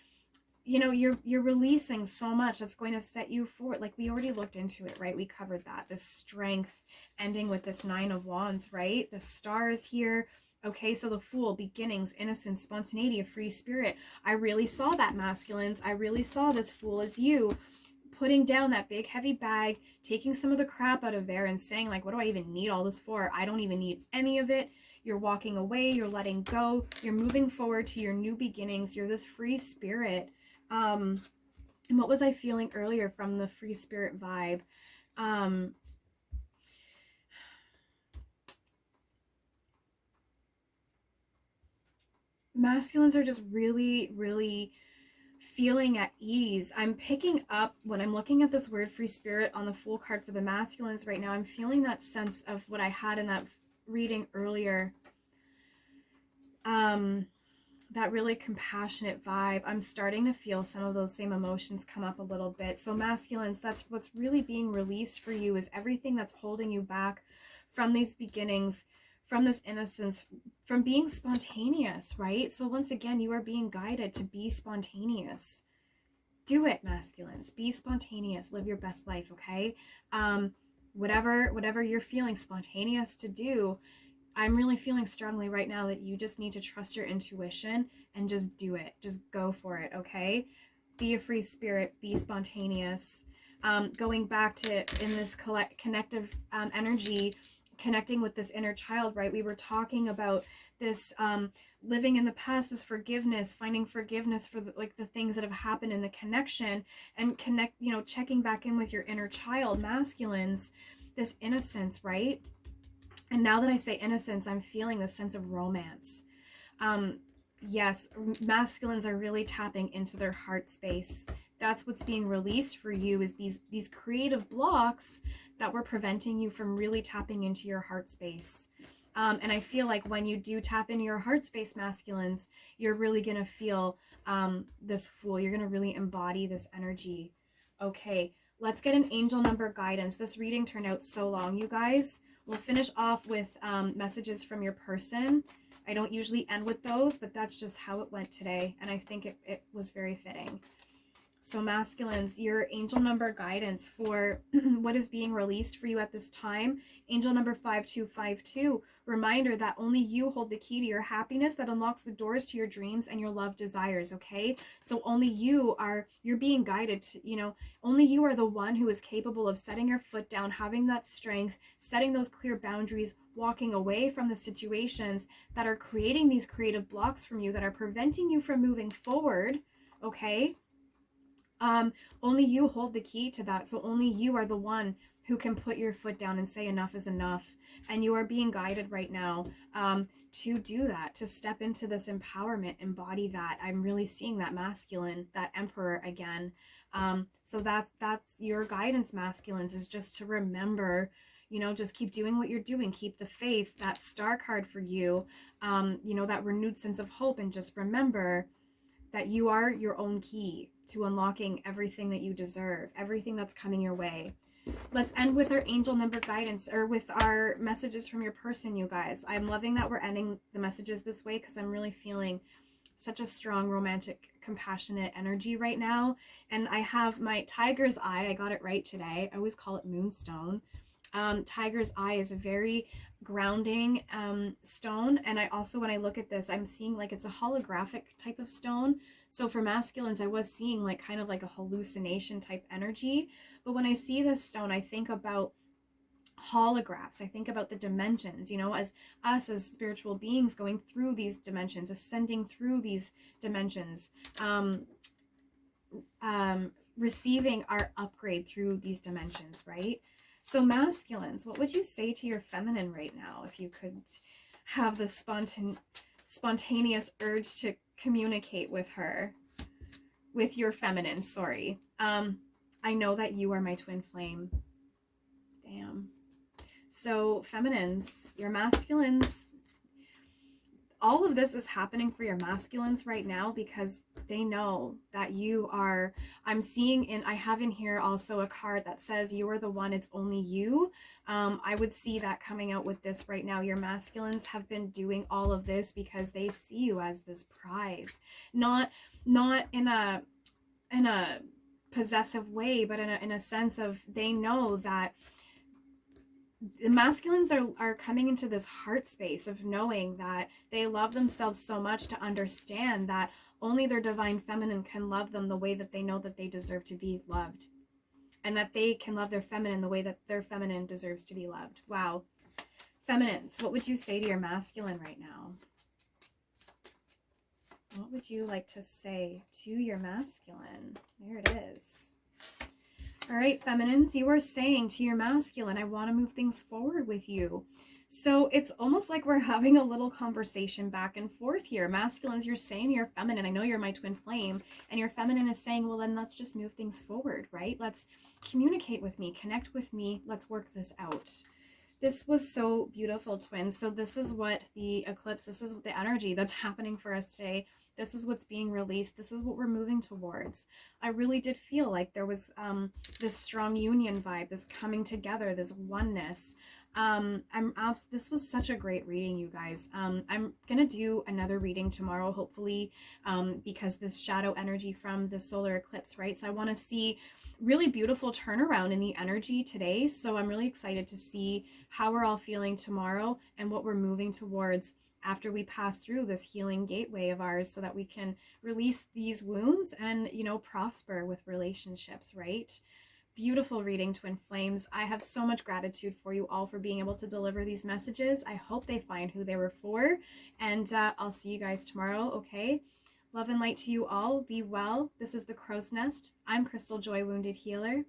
you know, you're releasing so much that's going to set you forward. Like, we already looked into it, right? We covered that. This strength ending with this 9 of Wands, right? The Star is here. Okay, so the Fool, beginnings, innocence, spontaneity, a free spirit. I really saw that, masculines. I really saw this Fool as you putting down that big heavy bag, taking some of the crap out of there and saying, like, what do I even need all this for? I don't even need any of it. You're walking away, you're letting go, you're moving forward to your new beginnings. You're this free spirit. And what was I feeling earlier from the free spirit vibe? Masculines are just really, really feeling at ease. I'm picking up, when I'm looking at this word free spirit on the Fool card for the masculines right now, I'm feeling that sense of what I had in that reading earlier. That really compassionate vibe. I'm starting to feel some of those same emotions come up a little bit. So masculines, that's what's really being released for you, is everything that's holding you back from these beginnings, from this innocence, from being spontaneous, right? So once again, you are being guided to be spontaneous. Do it, masculines. Be spontaneous. Live your best life, okay? Whatever you're feeling spontaneous to do, I'm really feeling strongly right now that you just need to trust your intuition and just do it. Just go for it, okay? Be a free spirit. Be spontaneous. Going back to in this connective energy, connecting with this inner child, right? We were talking about this living in the past, this forgiveness, finding forgiveness for the things that have happened in the connection, and checking back in with your inner child, masculines, this innocence, right? And now that I say innocence, I'm feeling this sense of romance. Yes, masculines are really tapping into their heart space. That's what's being released for you, is these creative blocks that were preventing you from really tapping into your heart space. And I feel like when you do tap into your heart space, masculines, you're really going to feel this Fool. You're going to really embody this energy. Okay, let's get an angel number guidance. This reading turned out so long, you guys. We'll finish off with messages from your person. I don't usually end with those, but that's just how it went today, and I think it was very fitting. So masculines, your angel number guidance for what is being released for you at this time. Angel number 5252. Reminder that only you hold the key to your happiness, that unlocks the doors to your dreams and your love desires, okay? So only you're being guided to, only you are the one who is capable of setting your foot down, having that strength, setting those clear boundaries, walking away from the situations that are creating these creative blocks from you, that are preventing you from moving forward, okay? Only you hold the key to that. So only you are the one who can put your foot down and say enough is enough. And you are being guided right now to do that, to step into this empowerment, embody that. I'm really seeing that masculine, that emperor again. So that's your guidance, masculines, is just to remember, just keep doing what you're doing. Keep the faith, that Star card for you, that renewed sense of hope. And just remember that you are your own key to unlocking everything that you deserve, everything that's coming your way. Let's end with our angel number guidance, or with our messages from your person, you guys. I'm loving that we're ending the messages this way, because I'm really feeling such a strong, romantic, compassionate energy right now. And I have my tiger's eye. I got it right today. I always call it moonstone. Tiger's Eye is a very grounding stone. And I also, when I look at this, I'm seeing like it's a holographic type of stone. So for masculines, I was seeing like kind of like a hallucination type energy. But when I see this stone, I think about holographs. I think about the dimensions, you know, as us as spiritual beings going through these dimensions, ascending through these dimensions, receiving our upgrade through these dimensions, right? So masculines, what would you say to your feminine right now if you could have the spontaneous urge to communicate with her, with your feminine, sorry. I know that you are my twin flame. Damn. So feminines, your masculines, all of this is happening for your masculines right now because they know that you are, I'm seeing, and I have in here also a card that says you are the one, it's only you. I would see that coming out with this right now. Your masculines have been doing all of this because they see you as this prize, not in a possessive way, but in a sense of they know that the masculines are coming into this heart space of knowing that they love themselves so much to understand that only their divine feminine can love them the way that they know that they deserve to be loved, and that they can love their feminine the way that their feminine deserves to be loved. Wow. Feminines, what would you say to your masculine right now? What would you like to say to your masculine? There it is. All right, feminines, you are saying to your masculine, I want to move things forward with you. So it's almost like we're having a little conversation back and forth here. Masculines, you're saying to your feminine, I know you're my twin flame, and your feminine is saying, well, then let's just move things forward, right? Let's communicate with me, connect with me. Let's work this out. This was so beautiful, twins. So this is what the eclipse, this is the energy that's happening for us today. This is what's being released. This is what we're moving towards. I really did feel like there was this strong union vibe, this coming together, this oneness. This was such a great reading, you guys. I'm gonna do another reading tomorrow, hopefully, because this shadow energy from the solar eclipse, right? So I want to see really beautiful turnaround in the energy today. So I'm really excited to see how we're all feeling tomorrow and what we're moving towards after we pass through this healing gateway of ours, so that we can release these wounds and, you know, prosper with relationships, right? Beautiful reading, twin flames. I have so much gratitude for you all for being able to deliver these messages. I hope they find who they were for, and I'll see you guys tomorrow. Okay, love and light to you all. Be well. This is the Crow's Nest. I'm Crystaljoy, Wounded Healer.